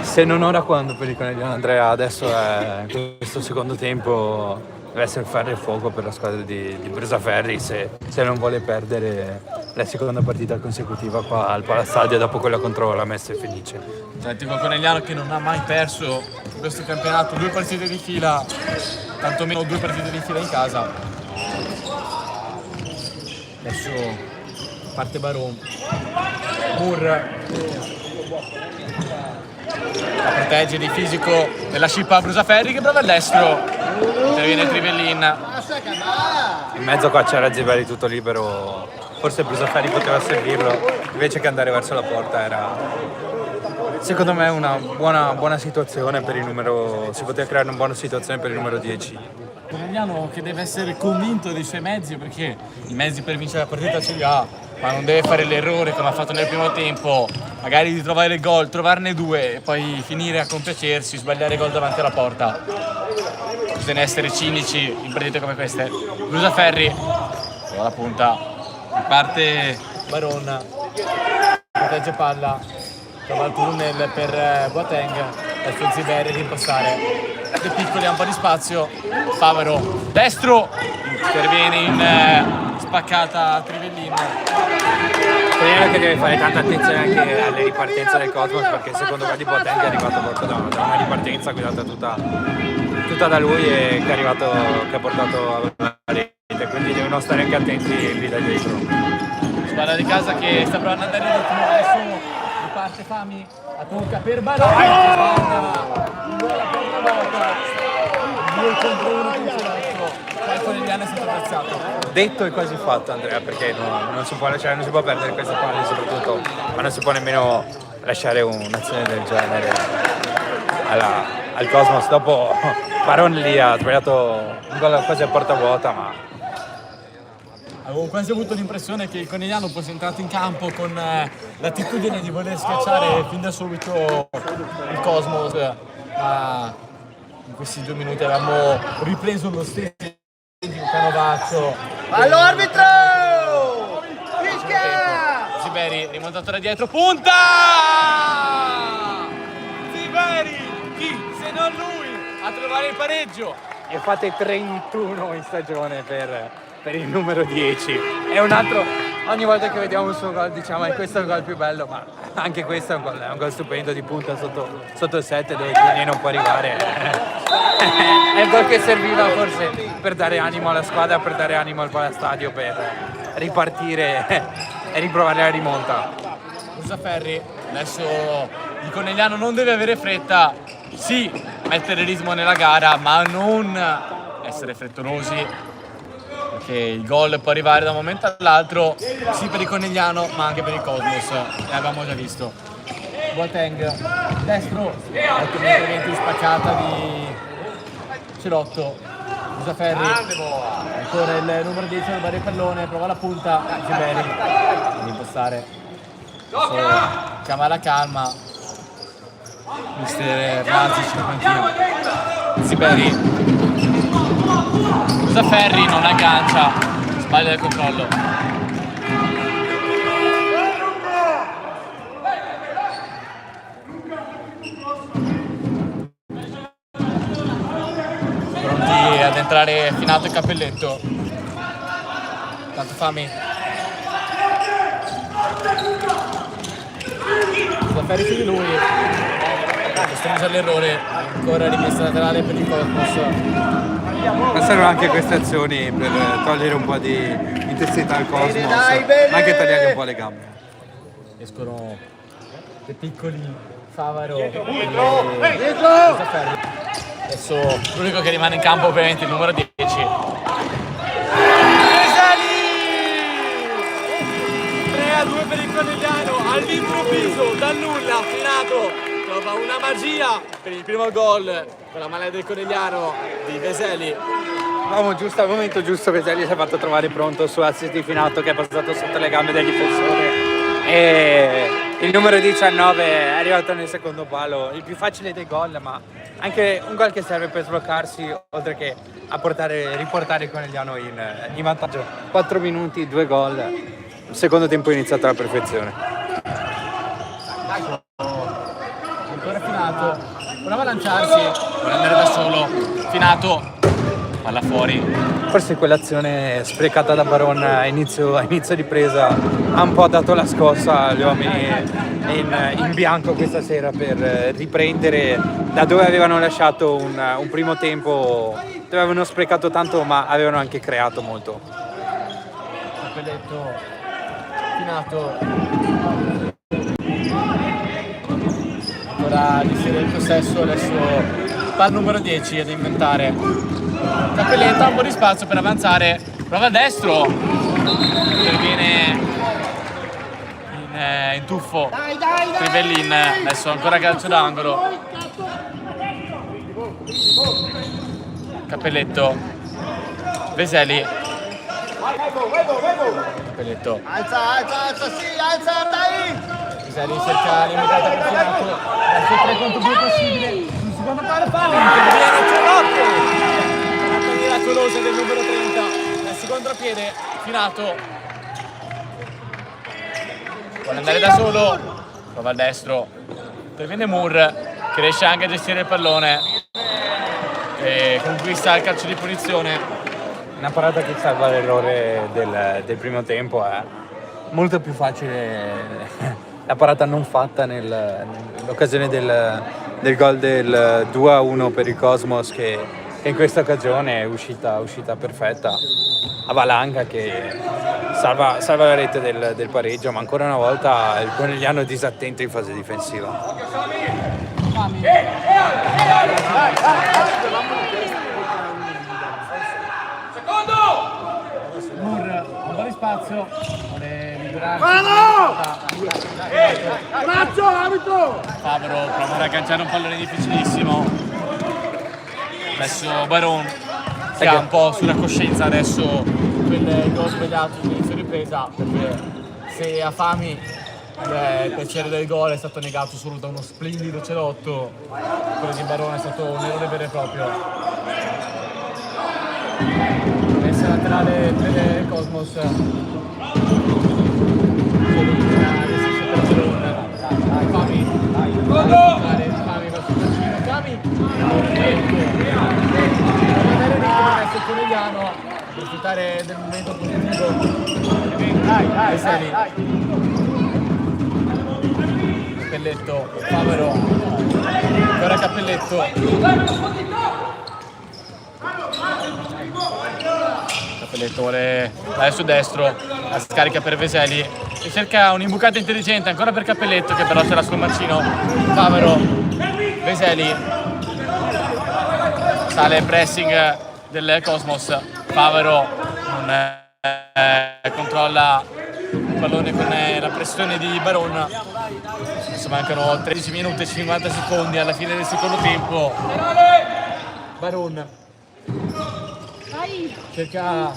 Se non ora quando per il Conegliano, Andrea, adesso è questo secondo tempo deve essere il ferro e fuoco per la squadra di Brusaferri se non vuole perdere la seconda partita consecutiva qua al Palastadio dopo quella contro la Mestre Fenice. L'Atletico Conegliano che non ha mai perso in questo campionato 2 partite di fila, tantomeno 2 partite di fila in casa. Adesso parte Baron, Moore la protegge di fisico della scippa a Brusaferri che prova il destro, interviene Trivellin. In mezzo qua c'era Ziberi tutto libero, forse Brusaferri poteva servirlo, invece che andare verso la porta era secondo me una buona situazione per il numero, si poteva creare una buona situazione per il numero 10. Conegliano che deve essere convinto dei suoi mezzi, perché i mezzi per vincere la partita ce li ha, ma non deve fare l'errore come ha fatto nel primo tempo, magari di trovare il gol, trovarne 2 e poi finire a compiacersi, sbagliare gol davanti alla porta. Bisogna essere cinici in partite come queste. Brusaferri alla punta, parte Baron, protegge palla, trova il tunnel per Boateng, adesso Ziberi di impostare. De Piccoli ha un po' di spazio, Favero destro, interviene in spaccata Trivellin. Speriamo che deve fare tanta attenzione anche alle ripartenze del Cosmos, perché il secondo gol di Boateng è arrivato proprio da una ripartenza guidata tutta da lui e che ha portato alla rete, quindi devono stare anche attenti lì da dietro. Squadra di casa che sta provando ad andare in ritmo, adesso riparte Fami, la tocca per Baroni, il gol a porta vuota, 2 contro 1 con Cerotto, poi Conegliano è stato piazzato. Detto e quasi fatto, Andrea, perché non si può perdere queste palle soprattutto, ma non si può nemmeno lasciare un'azione del genere al Cosmos. Dopo Baron lì ha sbagliato un gol quasi a porta vuota, ma avevo quasi avuto l'impressione che il Conegliano fosse entrato in campo con l'attitudine di voler schiacciare fin da subito il Cosmos, ma in questi 2 minuti avevamo ripreso lo stesso canovaccio. All'arbitro! Fischia! Ziberi rimontato da dietro, punta! Ziberi, chi se non lui a trovare il pareggio. e fate 31 in stagione per il numero 10. È un altro, ogni volta che vediamo il suo gol diciamo questo è il gol più bello, ma anche questo è un gol stupendo di punta sotto il 7 dove Chiellini non può arrivare. È il gol che serviva forse per dare animo alla squadra, per dare animo al Palastadio, per ripartire e riprovare la rimonta. Brusaferri, adesso il Conegliano non deve avere fretta, sì, mettere ritmo nella gara, ma non essere frettolosi, perché il gol può arrivare da un momento all'altro, sì per il Conegliano, ma anche per il Cosmos, l'abbiamo già visto. Boateng, destro, ottimo intervento di spaccata di Cerotto. Brusaferri, ancora il numero 10 del Barry Pallone, prova la punta, Ziberi, ad impostare. Chiama la calma, mister Vlasic in panchina. Ziberi, Brusaferri non aggancia, sbaglia il controllo. Pronti ad entrare finato il cappelletto. Tanto Fami. Brusaferri su di lui, costringe all'errore, ancora rimessa laterale per il Cosmos. Ma servono anche queste azioni per togliere un po' di intensità al Cosmos, ma anche tagliargli un po' le gambe. Escono dei piccoli Favaro. Adesso l'unico che rimane in campo ovviamente è il numero 10. Veseli! 3-2 per il Conegliano, all'improvviso, dal nulla, Finato trova una magia per il primo gol con la maglia del Conegliano di Veseli. Giusto al momento giusto, Veseli si è fatto trovare pronto su assist di Finato che è passato sotto le gambe del difensore e il numero 19 è arrivato nel secondo palo, il più facile dei gol, ma anche un gol che serve per sbloccarsi oltre che a riportare il Conegliano in vantaggio. 4 minuti, 2 gol, il secondo tempo è iniziato alla perfezione. Ancora Finato, prova a lanciarsi, vuole andare da solo, Finato, palla fuori. Forse quell'azione sprecata da Baron a inizio di presa ha un po' dato la scossa agli uomini in bianco questa sera per riprendere da dove avevano lasciato un primo tempo dove avevano sprecato tanto ma avevano anche creato molto. Cappelletto, Finato, ancora di serie il possesso, adesso palla numero 10 ad inventare. Cappelletto ha un po' di spazio per avanzare, prova a destro, interviene in tuffo Crivellin, adesso ancora calcio d'angolo. Cappelletto, Veseli, Cappelletto, Alza, sì, alza, dai! Veseli cerca l'immigrata per Finato, adesso 3 contro 2 possibile, sul secondo palo Interviene Cerotto! Miracolosa del numero 30, nel contropiede, Finato vuole andare da solo, prova a destro, interviene Moore che riesce anche a gestire il pallone e conquista il calcio di punizione. Una parata che salva l'errore del primo tempo, è molto più facile la parata non fatta nell'occasione del gol del 2-1 per il Cosmos che in questa occasione è uscita perfetta. Avalanga che salva la rete del pareggio, ma ancora una volta il Conegliano disattento in fase difensiva. Moore, un po' di spazio, vuole liberarsi. Braccio, arbitro! Favaro prova ad agganciare un pallone difficilissimo. Adesso Baron si ha un po' sulla coscienza adesso quel gol sbagliato all'inizio ripresa, perché se a Fami il piacere del gol è stato negato solo da uno splendido Cerotto, quello di Baron è stato un errore vero e proprio. Messa laterale per il Cosmos, Fami verso il bacino, Fami il Conegliano, approfittare del momento positivo. Veseli, Cappelletto, Favaro, ancora Cappelletto, Cappelletto vuole adesso destro, la scarica per Veseli e cerca un'imbucata intelligente ancora per Cappelletto che però c'era sul mancino. Favaro, Veseli, sale il pressing del Cosmos, Favaro non controlla il pallone con la pressione di Baron. Adesso mancano 13 minuti e 50 secondi alla fine del secondo tempo. Baron cerca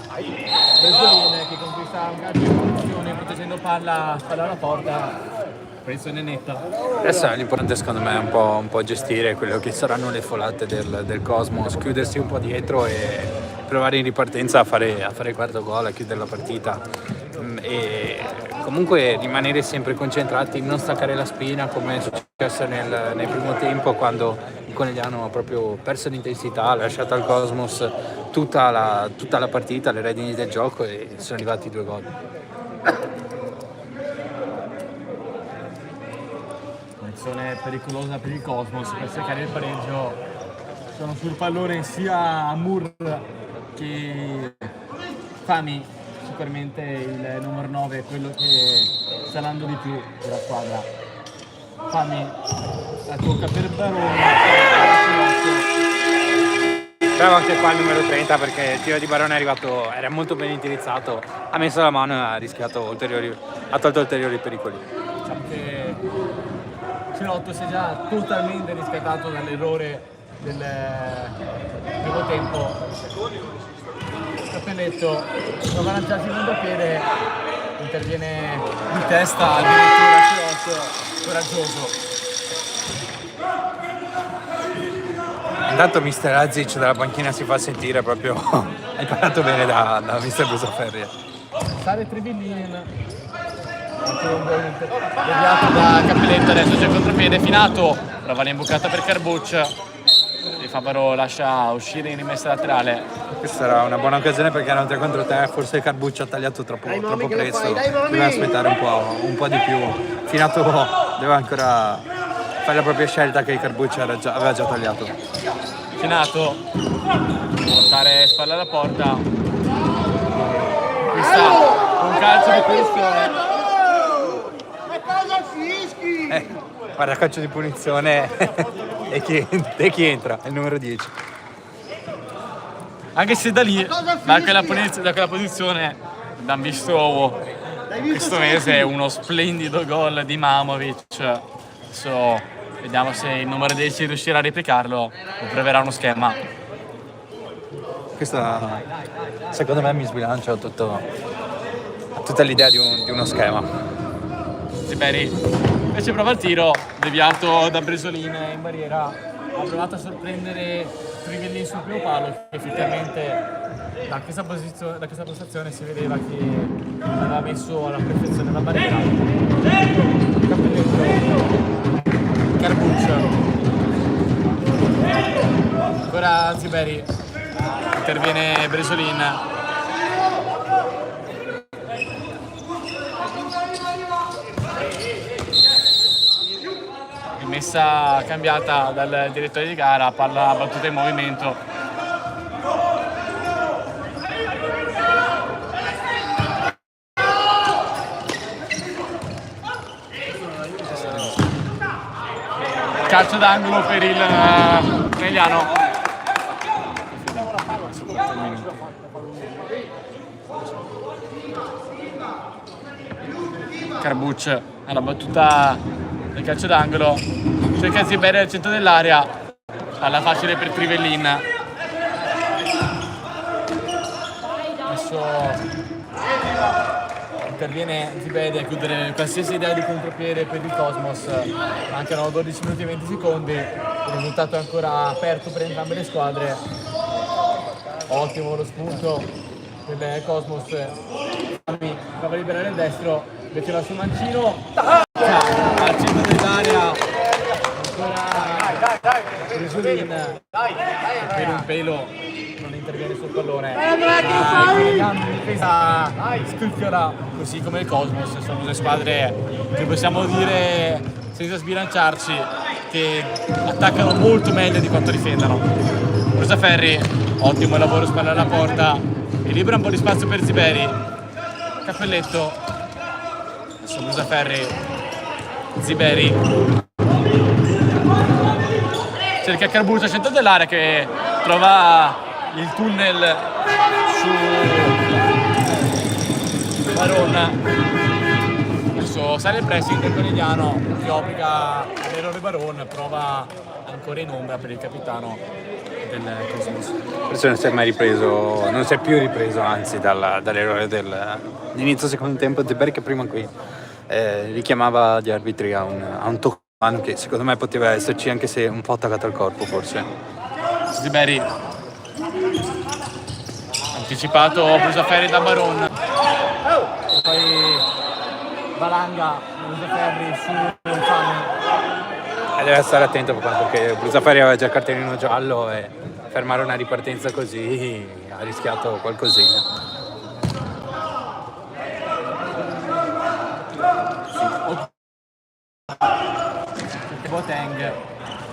Bresolin che conquista un calcio di punizione proteggendo palla alla porta. Pressione netta. Adesso l'importante secondo me è un po' gestire quello che saranno le folate del Cosmos, chiudersi un po' dietro e provare in ripartenza a fare il quarto gol, a chiudere la partita e comunque rimanere sempre concentrati, non staccare la spina come è successo nel primo tempo quando il Conegliano ha proprio perso l'intensità, ha lasciato al Cosmos tutta la partita, le redini del gioco e sono arrivati 2 gol. Posizione pericolosa per il Cosmos per cercare il pareggio. Sono sul pallone sia Moore che Fami, sicuramente il numero 9 è quello che sta dando di più della squadra. Fammi la tocca per Barone. Bravo anche qua il numero 30 perché il tiro di Barone è arrivato, era molto ben indirizzato, ha messo la mano e ha rischiato ha tolto ulteriori pericoli. Diciamo che Filotto si è già totalmente riscattato dall'errore del primo tempo. Cappelletto prova a lanciarsi il contropiede, interviene di testa addirittura Filotto, coraggioso. Intanto mister Azic dalla panchina si fa sentire proprio, ha imparato bene da mister Brusaferri. Sale Trivillin, anche un gol deviato da Cappelletto, adesso c'è il contropiede, Finato, prova l'imbucata per Carbuccia, e Favaro lascia uscire in rimessa laterale. Questa era una buona occasione perché era un 3 contro 3, forse Carbuccia ha tagliato troppo presto, doveva aspettare un po' di più. Finato doveva ancora fare la propria scelta che Carbuccia aveva già tagliato. Finato, portare spalla alla porta, questa un calcio di punizione. Guarda, calcio di punizione e chi entra? È il numero 10. Anche se da lì, da quella posizione, abbiamo visto questo mese uno splendido gol di Mamovic. Adesso vediamo se il numero 10 riuscirà a replicarlo o proverà uno schema. Questa secondo me mi sbilancia tutta l'idea di uno schema. Ziberi invece prova il tiro, deviato da Bresolin in barriera, ha provato a sorprendere Trivellin sul primo palo, che effettivamente da questa postazione si vedeva che aveva messo alla perfezione la barriera. Cappelletto, Carbuccia, ancora Ziberi, interviene Bresolin. Rimessa cambiata dal direttore di gara, palla battuta in movimento. Calcio d'angolo per il Meliano. Carbuccia alla battuta del calcio d'angolo, cerca Ziberi al centro dell'area, palla facile per Trivellin. Adesso interviene Ziberi a chiudere qualsiasi idea di contropiede per il Cosmos. Mancano 12 minuti e 20 secondi, il risultato è ancora aperto per entrambe le squadre. Ottimo lo spunto del Cosmos, prova a liberare il destro, invece va sul mancino, al centro dell'area, ancora Bresolin, per un pelo non interviene sul pallone, in difesa scricchiola, così come il Cosmos. Sono due squadre che possiamo dire senza sbilanciarci che attaccano molto meglio di quanto difendano. Brusaferri, ottimo lavoro spalla alla porta, e libera un po' di spazio per Ziberi. Cappelletto, adesso Brusaferri, Ziberi, cerca Carbuccia al centro dell'area che trova il tunnel su Barone. Adesso sale il pressing del Conegliano che obbliga l'errore Barone, prova ancora in ombra per il capitano del Cosmos. Forse non si è mai ripreso, non si è più ripreso anzi dall'errore dell'inizio secondo tempo. Ziberi che prima qui richiamava gli arbitri a un tocco mano che secondo me poteva esserci, anche se un po' attaccato al corpo forse. Ziberi, anticipato Brusaferri da Barone, poi Valanga, Brusaferri su Fammi. Deve stare attento perché Brusaferri aveva già il cartellino giallo e fermare una ripartenza così ha rischiato qualcosina.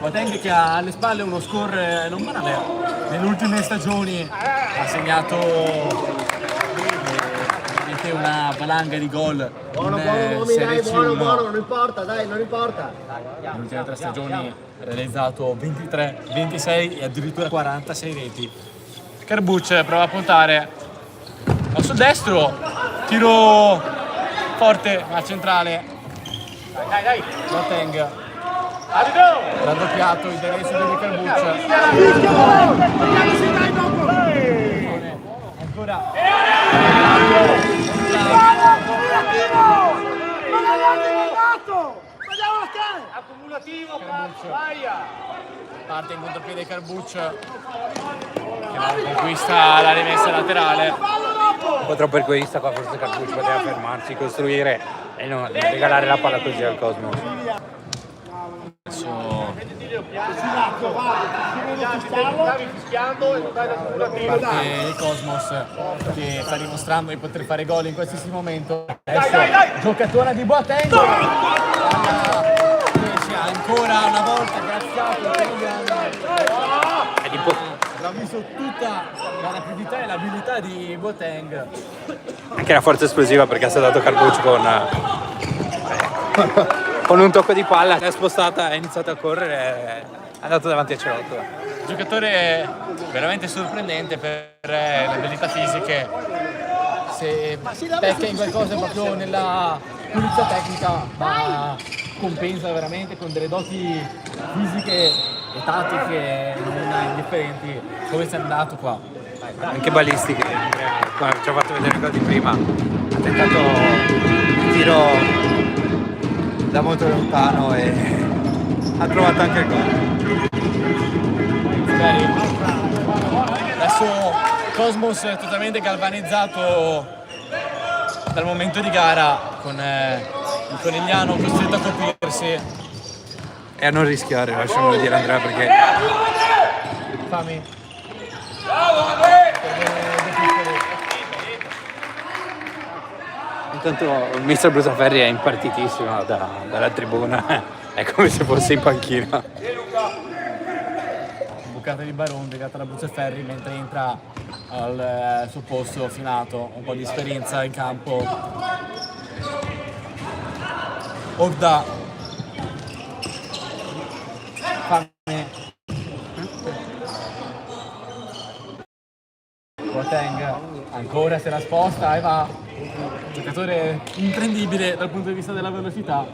Boateng che ha alle spalle uno score non male, nelle ultime stagioni ha segnato una valanga di gol Buono, in buono, uomini, Serie dai, buono, C1. buono, non importa, dai, non importa. Nelle ultime 3 stagioni ha realizzato 23, 26 e addirittura 46 reti. Carbucci prova a puntare sul destro, tiro forte a centrale. Dai. Boateng. Raddoppiato il destro di Carbucci. Ancora. Accumulativo, Parte in contropiede Carbucci che non conquista la rimessa laterale. Un po' troppo egoista qua, forse Carbucci poteva fermarsi, costruire e non regalare la palla così al Cosmos. Adesso parte il Cosmos che sta dimostrando di poter fare gol in qualsiasi momento. Adesso giocatore di Boateng ancora una volta graziato l'ha visto tutta la rapidità e l'abilità di Boateng. Anche la forza esplosiva perché ha saltato Carbucci con un tocco di palla, è spostata, è iniziato a correre, è andato davanti a Cerotto. Giocatore veramente sorprendente per le abilità fisiche. Se pecca in qualcosa proprio nella pulizia tecnica, ma compensa veramente con delle doti fisiche e tattiche non indifferenti. Come si è andato qua? Anche balistiche, ci ha fatto vedere il gol di prima, ha tentato il tiro da molto lontano e ha trovato anche il gol. Adesso Cosmos è totalmente galvanizzato dal momento di gara con il Conigliano costretto a coprirsi. E a non rischiare, lasciamelo dire Andrea, perché Fammi. intanto il mister Brusaferri è impartitissimo dalla tribuna, è come se fosse in panchina. Bucata di Baron legata da Brusaferri mentre entra al suo posto Finato, un po' di esperienza in campo. Ogda. Fammi. Boateng ancora se la sposta e va. Giocatore imprendibile dal punto di vista della velocità.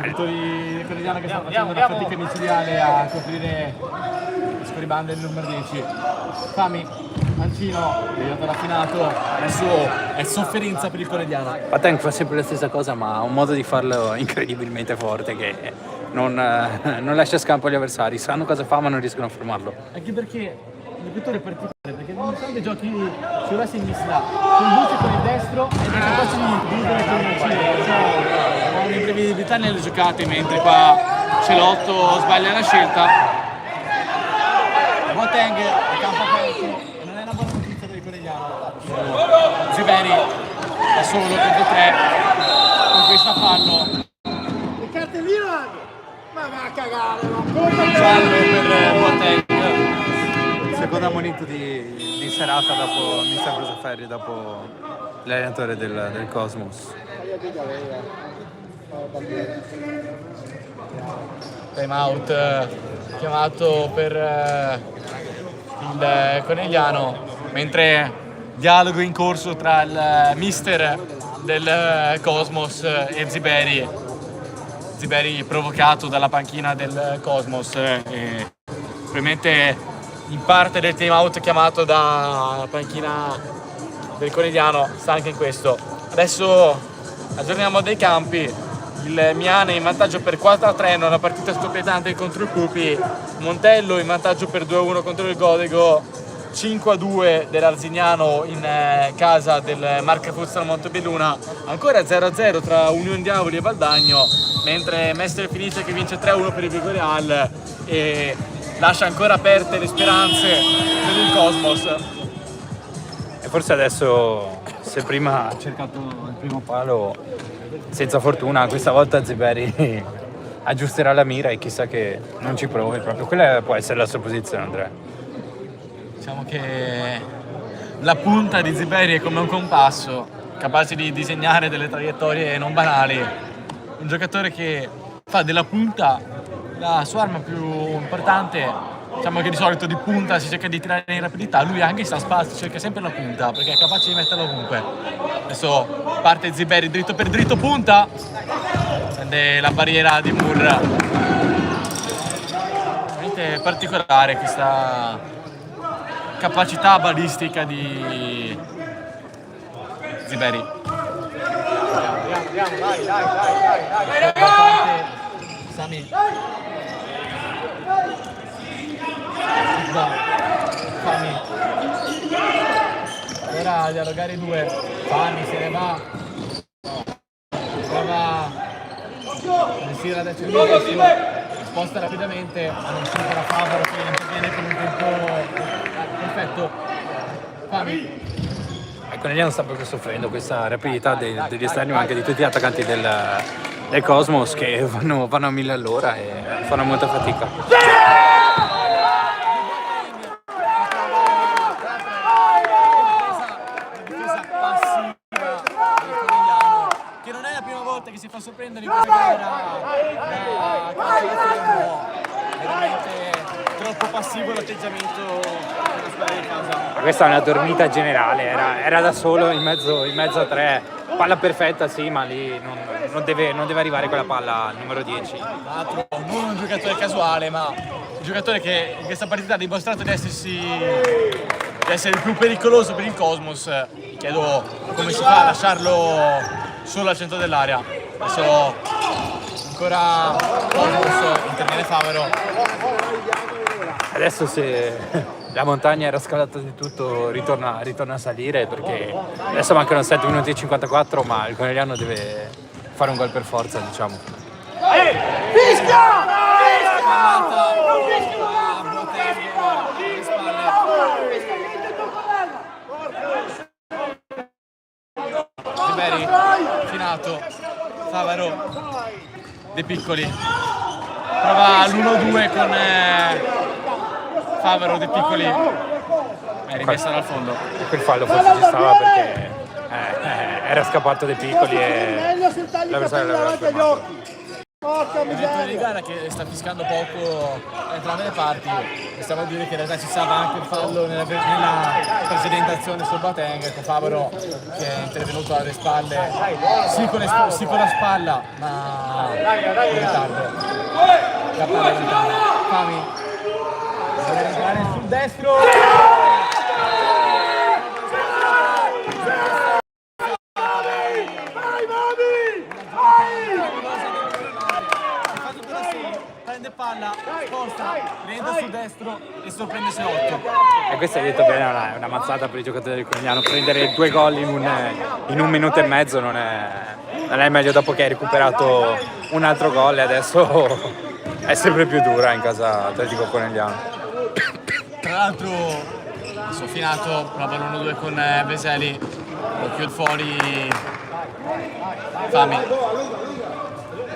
Giocatore di Corigliano che sta facendo una fatica micidiale a coprire il scorribande del numero 10. Fami, Mancino, arrivato raffinato, adesso è sofferenza per il Corigliano. Boateng fa sempre la stessa cosa, ma ha un modo di farlo incredibilmente forte che non lascia scampo agli avversari, sanno cosa fa ma non riescono a fermarlo. Anche perché il giocatore è particolare, perché nonostante giochi sulla sinistra, conduce con il destro ed è capace di chiudere con il Mancino. Ha un'imprevedibilità nelle giocate, mentre qua Celotto sbaglia la scelta. Boateng a campo aperto e non è una buona notizia per il Corigliano. Ziberi da solo contro 3 con questo fallo. Il cartellino anche. Ma va a cagare, ma Fallo per Boateng. Secondo ammonito di serata dopo il mister Brusaferri, dopo l'allenatore del Cosmos. Time out chiamato per il Conigliano, mentre dialogo in corso tra il mister del Cosmos e Ziberi. Ziberi provocato dalla panchina del Cosmos e probabilmente in parte del time out chiamato da panchina del Conigliano sta anche in questo. Adesso aggiorniamo dei campi. Il Miane in vantaggio per 4-3 in una partita scoppietante contro il Cupi. Montello in vantaggio per 2-1 contro il Godego. 5-2 dell'Arzignano in casa del Marca Futsal Montebelluna. Ancora 0-0 tra Unione Diavoli e Valdagno, mentre Mestre Felice che vince 3-1 per il Vigoreal e lascia ancora aperte le speranze per il Cosmos. E forse adesso, se prima ha cercato il primo palo senza fortuna, questa volta Ziberi aggiusterà la mira e chissà che non ci provi proprio. Quella può essere la sua posizione, Andrea. Diciamo che la punta di Ziberi è come un compasso, capace di disegnare delle traiettorie non banali, un giocatore che fa della punta la sua arma più importante. Diciamo che di solito di punta si cerca di tirare in rapidità, lui anche sta spazio, cerca sempre la punta perché è capace di metterla ovunque. Adesso parte Ziberi dritto per dritto, punta, prende la barriera di Moore. Veramente particolare questa capacità balistica di Ziberi. Sami. Fami. Ora dialogare i due. Fami se ne va. Prova a gestire la destra di destro. Sposta rapidamente, ma non supera Favaro che interviene con un tempo perfetto. Fami. Ecco, Conegliano sta proprio soffrendo questa rapidità degli esterni, ma anche di tutti gli attaccanti del Cosmos che vanno a 1000 all'ora e fanno molta fatica. Che non è la prima volta che si fa sorprendere in questa gara da calcio, veramente troppo passivo l'atteggiamento della squadra di casa. Ma questa è una dormita generale, era da solo in mezzo a tre, palla perfetta sì, ma lì non deve arrivare quella palla al numero 10. Tra l'altro non un giocatore casuale, ma un giocatore che in questa partita ha dimostrato di essere il più pericoloso per il Cosmos. Mi chiedo come si fa a lasciarlo solo al centro dell'area. Adesso ancora Cosmos, interviene Favaro. Adesso se la montagna era scalata di tutto ritorna a salire, perché adesso mancano 7 minuti e 54, ma il Conegliano deve fare un gol per forza, diciamo. Fischia! Ziberi, Finato, Favaro, De Piccoli, prova l'1-2 con Favaro, De Piccoli, è rimessa dal fondo. E quel fallo forse ci stava perché era scappato De Piccoli e l'avversario l'aveva fermato. Porca Il direttore di miseria! gara che sta fiscando poco da entrambe le parti, stiamo a dire che in realtà ci stava anche il fallo nella precedente azione sul Boateng, con Favaro che è intervenuto alle spalle, sì con la spalla, ma in ritardo. La palla è lontana. Fami, deve entrare sul destro. Prende palla, sposta, rientra sul destro e sorprende Selotto. E questo hai detto bene, è una mazzata per i giocatori del Conegliano. Prendere 2 gol in un minuto e mezzo non è meglio dopo che hai recuperato un altro gol, e adesso è sempre più dura in casa Atletico Conegliano. Tra l'altro, Finato prova l'1-2 con Veseli, lo chiude fuori Fami.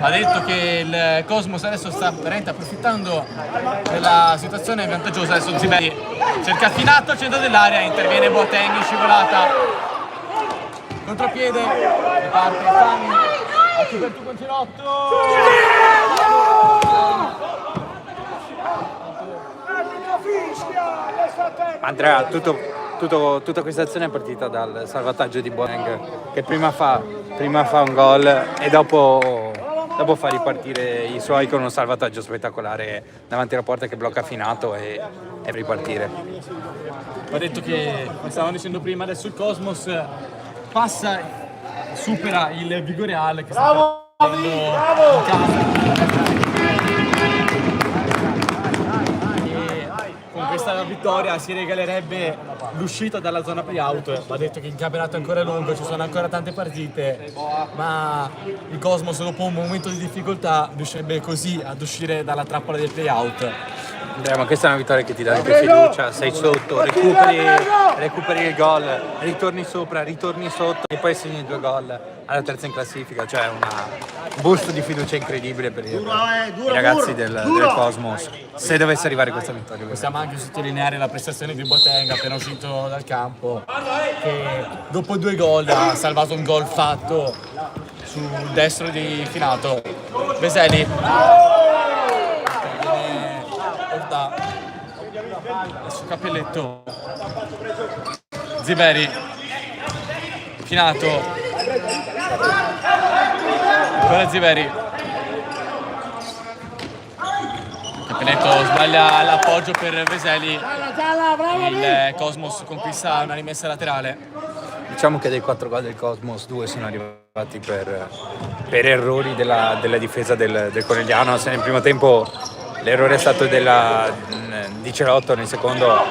Ha detto che il Cosmos adesso sta veramente approfittando della situazione vantaggiosa. Adesso Ziberi cerca Finato al centro dell'area, interviene Boateng in scivolata, contropiede, riparte Fami, ha coperto con Cinotto. Andrea, tutta questa azione è partita dal salvataggio di Boateng, che prima fa un gol e dopo fa ripartire i suoi con un salvataggio spettacolare davanti alla porta che blocca Finato e ripartire. Va detto che, come stavamo dicendo prima, adesso il Cosmos passa, supera il Vigoreal che sta prendendo in casa. Con questa vittoria si regalerebbe l'uscita dalla zona play-out. Va detto che il campionato è ancora lungo, ci sono ancora tante partite, ma il Cosmos dopo un momento di difficoltà riuscirebbe così ad uscire dalla trappola del play-out. Andrea, ma questa è una vittoria che ti dà anche fiducia, sei sotto, recuperi il gol, ritorni sopra, ritorni sotto e poi segni 2 gol alla terza in classifica, cioè un boost di fiducia incredibile per i ragazzi del Cosmos, se dovesse arrivare questa vittoria. Possiamo anche sottolineare la prestazione di Boateng appena uscito dal campo, che dopo 2 gol ha salvato un gol fatto sul destro di Finato. Veseli porta su Cappelletto, Ziberi, Finato, ancora Ziberi, Cappelletto sbaglia l'appoggio per Veseli, il Cosmos conquista una rimessa laterale. Diciamo che dei 4 gol del Cosmos 2 sono arrivati per errori della difesa del Conegliano. Se nel primo tempo l'errore è stato di Cerotto, nel secondo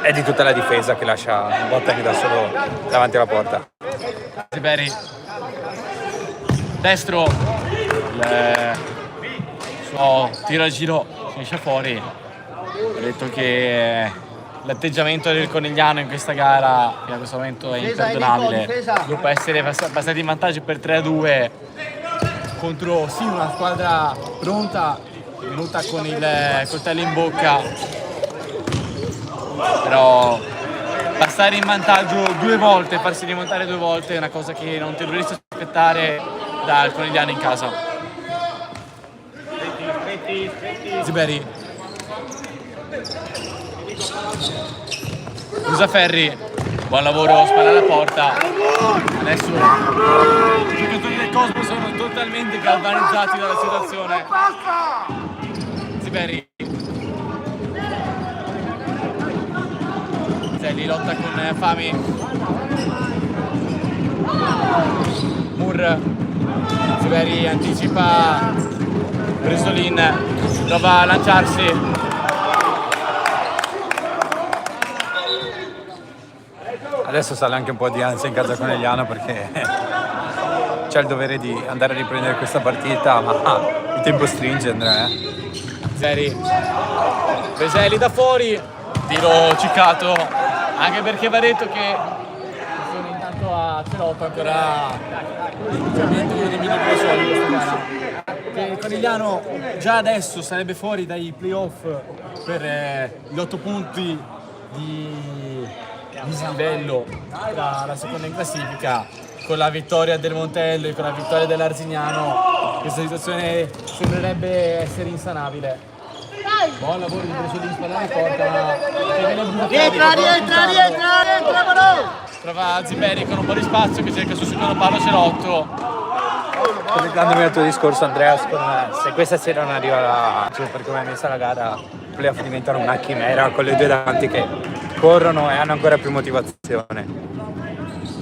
è di tutta la difesa che lascia Boateng da solo davanti alla porta. Ziberi, destro, il suo tiro al giro finisce fuori. Ho detto che l'atteggiamento del Conegliano in questa gara fino a questo momento è imperdonabile. Dopo essere passati in vantaggio per 3-2 contro sì una squadra pronta, venuta con il coltello in bocca, però passare in vantaggio 2 volte, farsi rimontare 2 volte è una cosa che non ti dovresti aspettare dal Conegliano in casa. Ziberi, Brusaferri, buon lavoro, spalla alla porta. Adesso i giocatori del Cosmo sono totalmente galvanizzati dalla situazione. Ziberi, Zelli lotta con Fami, Mur, Ziberi anticipa Bresolin, prova a lanciarsi. Adesso sale anche un po' di ansia in casa Conegliano perché c'è il dovere di andare a riprendere questa partita, ma il tempo stringe, Andrea. Zeri, Veseli da fuori, tiro ciccato, anche perché va detto che sono intanto a Cerotto ancora ovviamente uno dei migliori dei suoi in questa gara. Che il Conegliano già adesso sarebbe fuori dai playoff per gli 8 punti di dislivello tra la seconda in classifica. Con la vittoria del Montello e con la vittoria dell'Arzignano questa situazione sembrerebbe essere insanabile. Buon lavoro di Bresolin, spalla in porta, rientra, trova Ziberi con un po' di spazio che cerca sul secondo palo Cerotto. Collegandomi al tuo discorso, Andrea, se questa sera non arriva per come è messa la gara, i playoff diventano una chimera con le 2 davanti che corrono e hanno ancora più motivazione.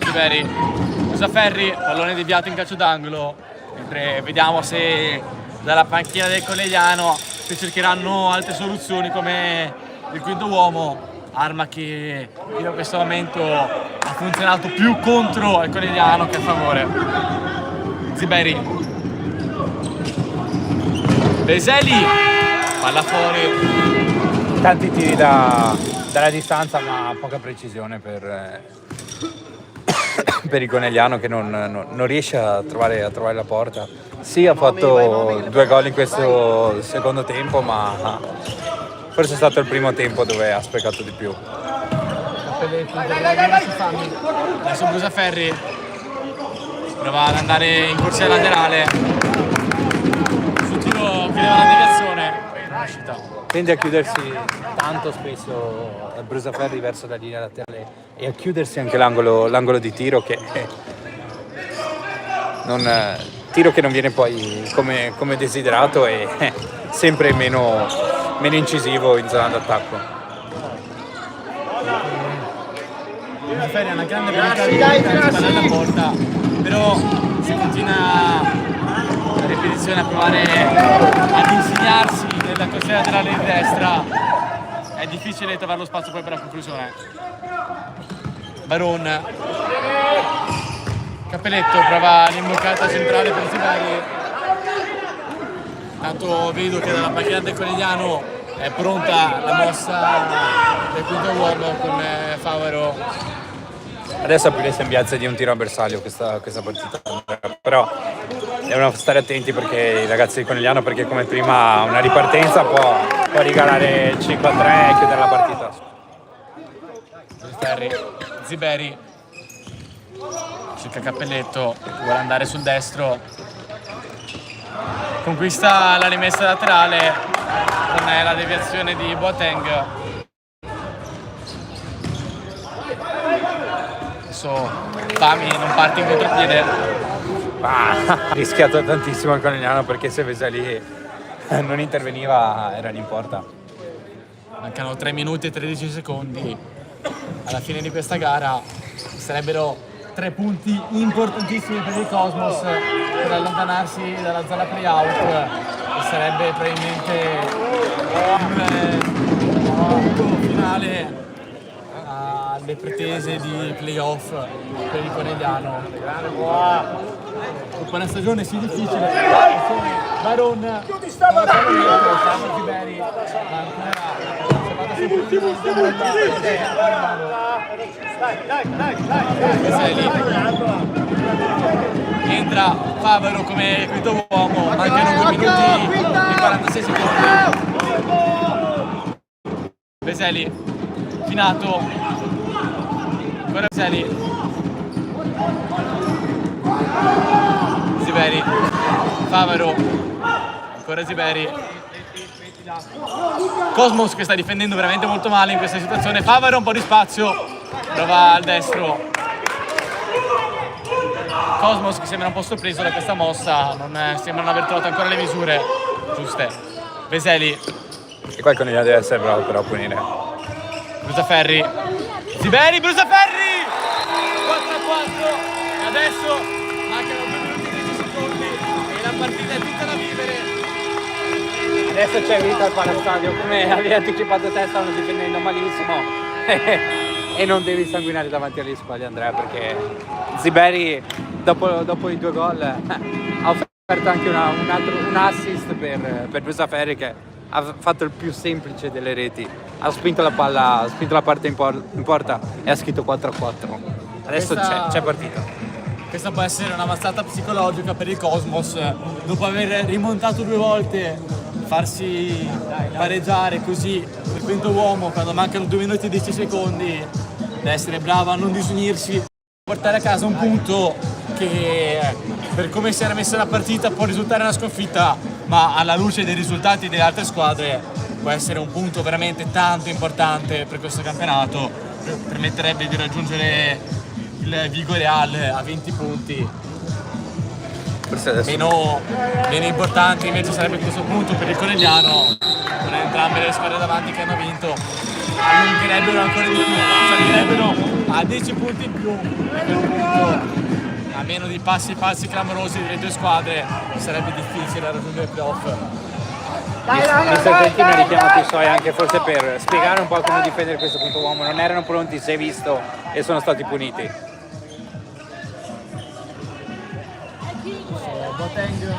Ziberi, Brusaferri, pallone deviato in calcio d'angolo, mentre vediamo se dalla panchina del Conegliano se cercheranno altre soluzioni come il quinto uomo, arma che fino a questo momento ha funzionato più contro il Conegliano che a favore. Ziberi, Veseli, palla fuori. Tanti tiri dalla distanza ma poca precisione per il Conegliano che non riesce a trovare la porta. Sì, ha fatto 2 gol in questo secondo tempo, ma forse è stato il primo tempo dove ha sprecato di più. Adesso Brusaferri prova ad andare in corsia laterale sul tiro che dava la deviazione, non è uscita. Tende a chiudersi tanto spesso Brusaferri verso la linea laterale e a chiudersi anche l'angolo di tiro che non viene poi come desiderato e sempre meno incisivo in zona d'attacco. Brusaferri ha una grande abilità di spallare alla porta, però se continua la ripetizione a provare ad insegnarsi nella corsia laterale di destra è difficile trovare lo spazio poi per la conclusione. Baron, Cappelletto prova l'imboccata centrale per Ziberi. Tanto vedo che dalla panchina del Conegliano è pronta la mossa del quinto uomo con Favaro. Adesso ha più le sembianze di un tiro a bersaglio questa partita, però devono stare attenti perché i ragazzi di Conegliano, perché come prima una ripartenza può regalare 5-3 e chiudere la partita. Ziberi cerca Cappelletto, vuole andare sul destro, conquista la rimessa laterale con la deviazione di Boateng. Adesso Fami non parte in contropiede. Ha rischiato tantissimo il Conegliano, perché se Veseli non interveniva era in porta. Mancano 3 minuti e 13 secondi alla fine di questa gara. Sarebbero 3 punti importantissimi per il Cosmos per allontanarsi dalla zona play-out, e sarebbe probabilmente un punto finale alle pretese di play-off per il Conegliano. Dopo una stagione sì difficile, Baron, Ziberi, ma entra Favaro come quinto uomo, mancano 2 minuti e 46 secondi. Veseli, Finato, ancora Veseli, Ziberi, Favaro, ancora Ziberi. Cosmos che sta difendendo veramente molto male in questa situazione. Favaro un po' di spazio, prova al destro. Cosmos che sembra un po' sorpreso da questa mossa, non sembra non aver trovato ancora le misure giuste. Veseli, E qua il Conegliano deve essere bravo però a punire. Brusaferri, Ziberi, Brusaferri, 4-4, e adesso mancano 2 minuti e 10 secondi e la partita è tutta da vivere. Adesso c'è vita al Palastadio, come avevi anticipato te, stanno difendendo malissimo e non devi sanguinare davanti agli squadri, Andrea, perché Ziberi dopo i 2 gol ha offerto anche un assist per Brusaferri, che ha fatto il più semplice delle reti, ha spinto la palla, ha spinto la parte in porta e ha scritto 4-4. Adesso c'è partita. Questa può essere una mazzata psicologica per il Cosmos, dopo aver rimontato 2 volte, farsi pareggiare così per quinto uomo quando mancano 2 minuti e 10 secondi, deve essere brava a non disunirsi, portare a casa un punto che per come si era messa la partita può risultare una sconfitta, ma alla luce dei risultati delle altre squadre può essere un punto veramente tanto importante per questo campionato, permetterebbe di raggiungere il Vigo Real a 20 punti. Meno importante invece sarebbe questo punto per il Conegliano, con entrambe le squadre davanti che hanno vinto, allungherebbero ancora di più, salirebbero a 10 punti in più, e per un punto, a meno di passi falsi clamorosi delle 2 squadre, sarebbe difficile raggiungere il playoff. Mr. Trentino ha richiamato i suoi anche forse per spiegare un po' come difendere questo quinto uomo, non erano pronti, si è visto, e sono stati puniti. Boateng,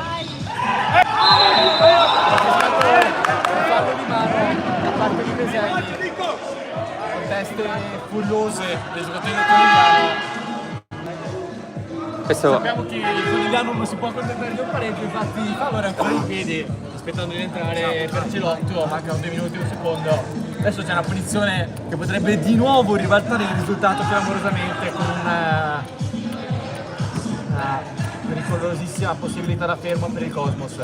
fallo di mano da parte di Veseli, teste furiose dei giocatori del Conegliano. Sappiamo che il Conegliano non si può accontentare di un pareggio, infatti Favaro è ancora in piedi aspettando di entrare per Celotto, mancano 2 minuti e 1 secondo. Adesso c'è una punizione che potrebbe di nuovo ribaltare il risultato clamorosamente, con una pericolosissima possibilità da fermo per il Cosmos,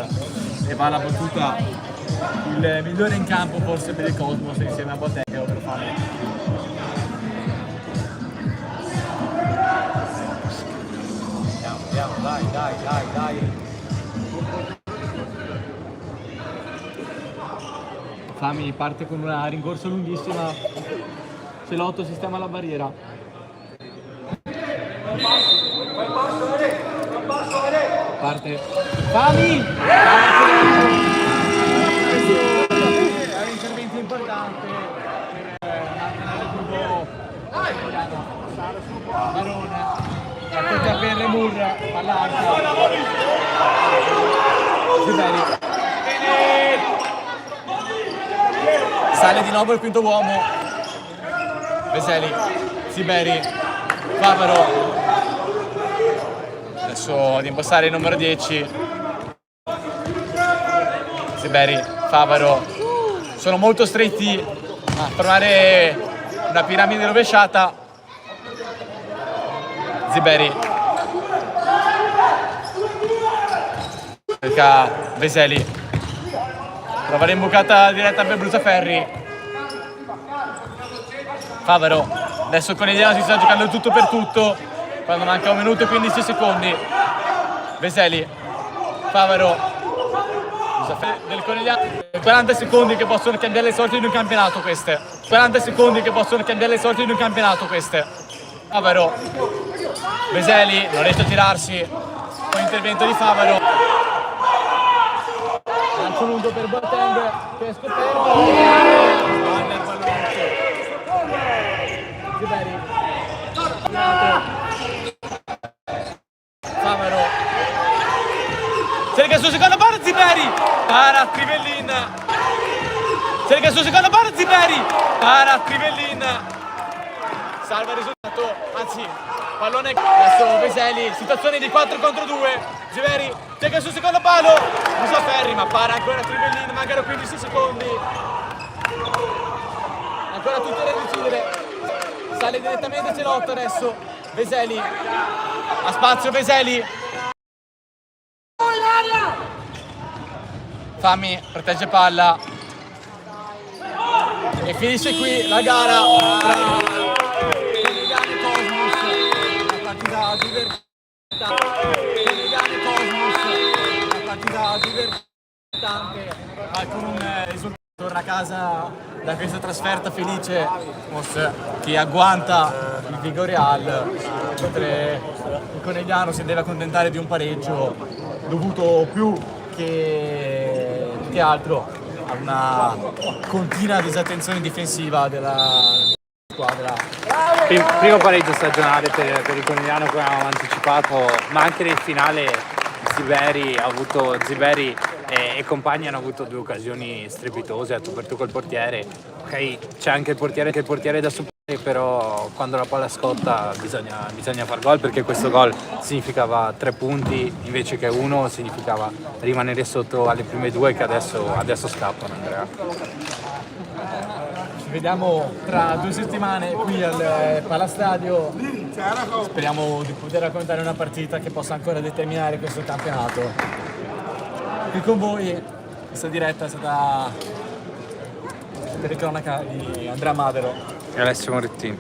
e va la battuta il migliore in campo forse per il Cosmos insieme a Boateng o per Fami. Dai. Fami parte con una rincorsa lunghissima, Celotto sistema la barriera. Parte Fami! Questo è un intervento importante per mantenere il gruppo. Barone, tocca per Remur, palla alta. Ziberi. sale di nuovo il quinto uomo, Veseli, Ziberi, Favaro, adesso ad impostare il numero 10, Ziberi, Favaro, sono molto stretti a formare una piramide rovesciata, Ziberi, cerca Veseli, prova l'imbucata diretta per Brusaferri, Favaro, adesso il Conegliano si sta giocando il tutto per tutto quando manca 1 minuto e 15 secondi, Veseli, Favaro, del Conegliano, 40 secondi che possono cambiare le sorti di un campionato queste, 40 secondi che possono cambiare le sorti di un campionato queste, Favaro, Veseli non riesce a tirarsi, poi intervento di Favaro, lancio lungo per Boateng che è scoperto, Ziberi, Favaro, cerca il suo secondo palo, Ziberi, para Crivellin, cerca il suo secondo palo, Ziberi, para Crivellin, salva il risultato, anzi pallone, adesso Veseli, situazione di 4 contro 2, Ziberi, cerca il suo secondo palo, Brusaferri, ma para ancora Crivellin, mancano 15 secondi, ancora tutto da decidere. Sale direttamente Celotto adesso, Veseli, ha spazio Veseli, Fami protegge palla e finisce qui la gara tra Conegliano e Cosmos, una partita divertente, ma con un risultato. Torna a casa da questa trasferta felice che agguanta il Vigoreal, mentre il Conegliano si deve accontentare di un pareggio dovuto più che altro a una continua disattenzione difensiva della squadra. Primo pareggio stagionale per il Conegliano, come avevamo anticipato, ma anche nel finale Ziberi e compagni hanno avuto 2 occasioni strepitose a tu per tu col portiere. Ok, c'è anche il portiere da superare, però quando la palla scotta bisogna far gol, perché questo gol significava 3 punti invece che 1, significava rimanere sotto alle prime 2 che adesso scappano, Andrea. Ci vediamo tra 2 settimane qui al Palastadio. Speriamo di poter raccontare una partita che possa ancora determinare questo campionato. Qui con voi questa diretta è stata telecronaca di Andrea Madero E Alessio Morettini.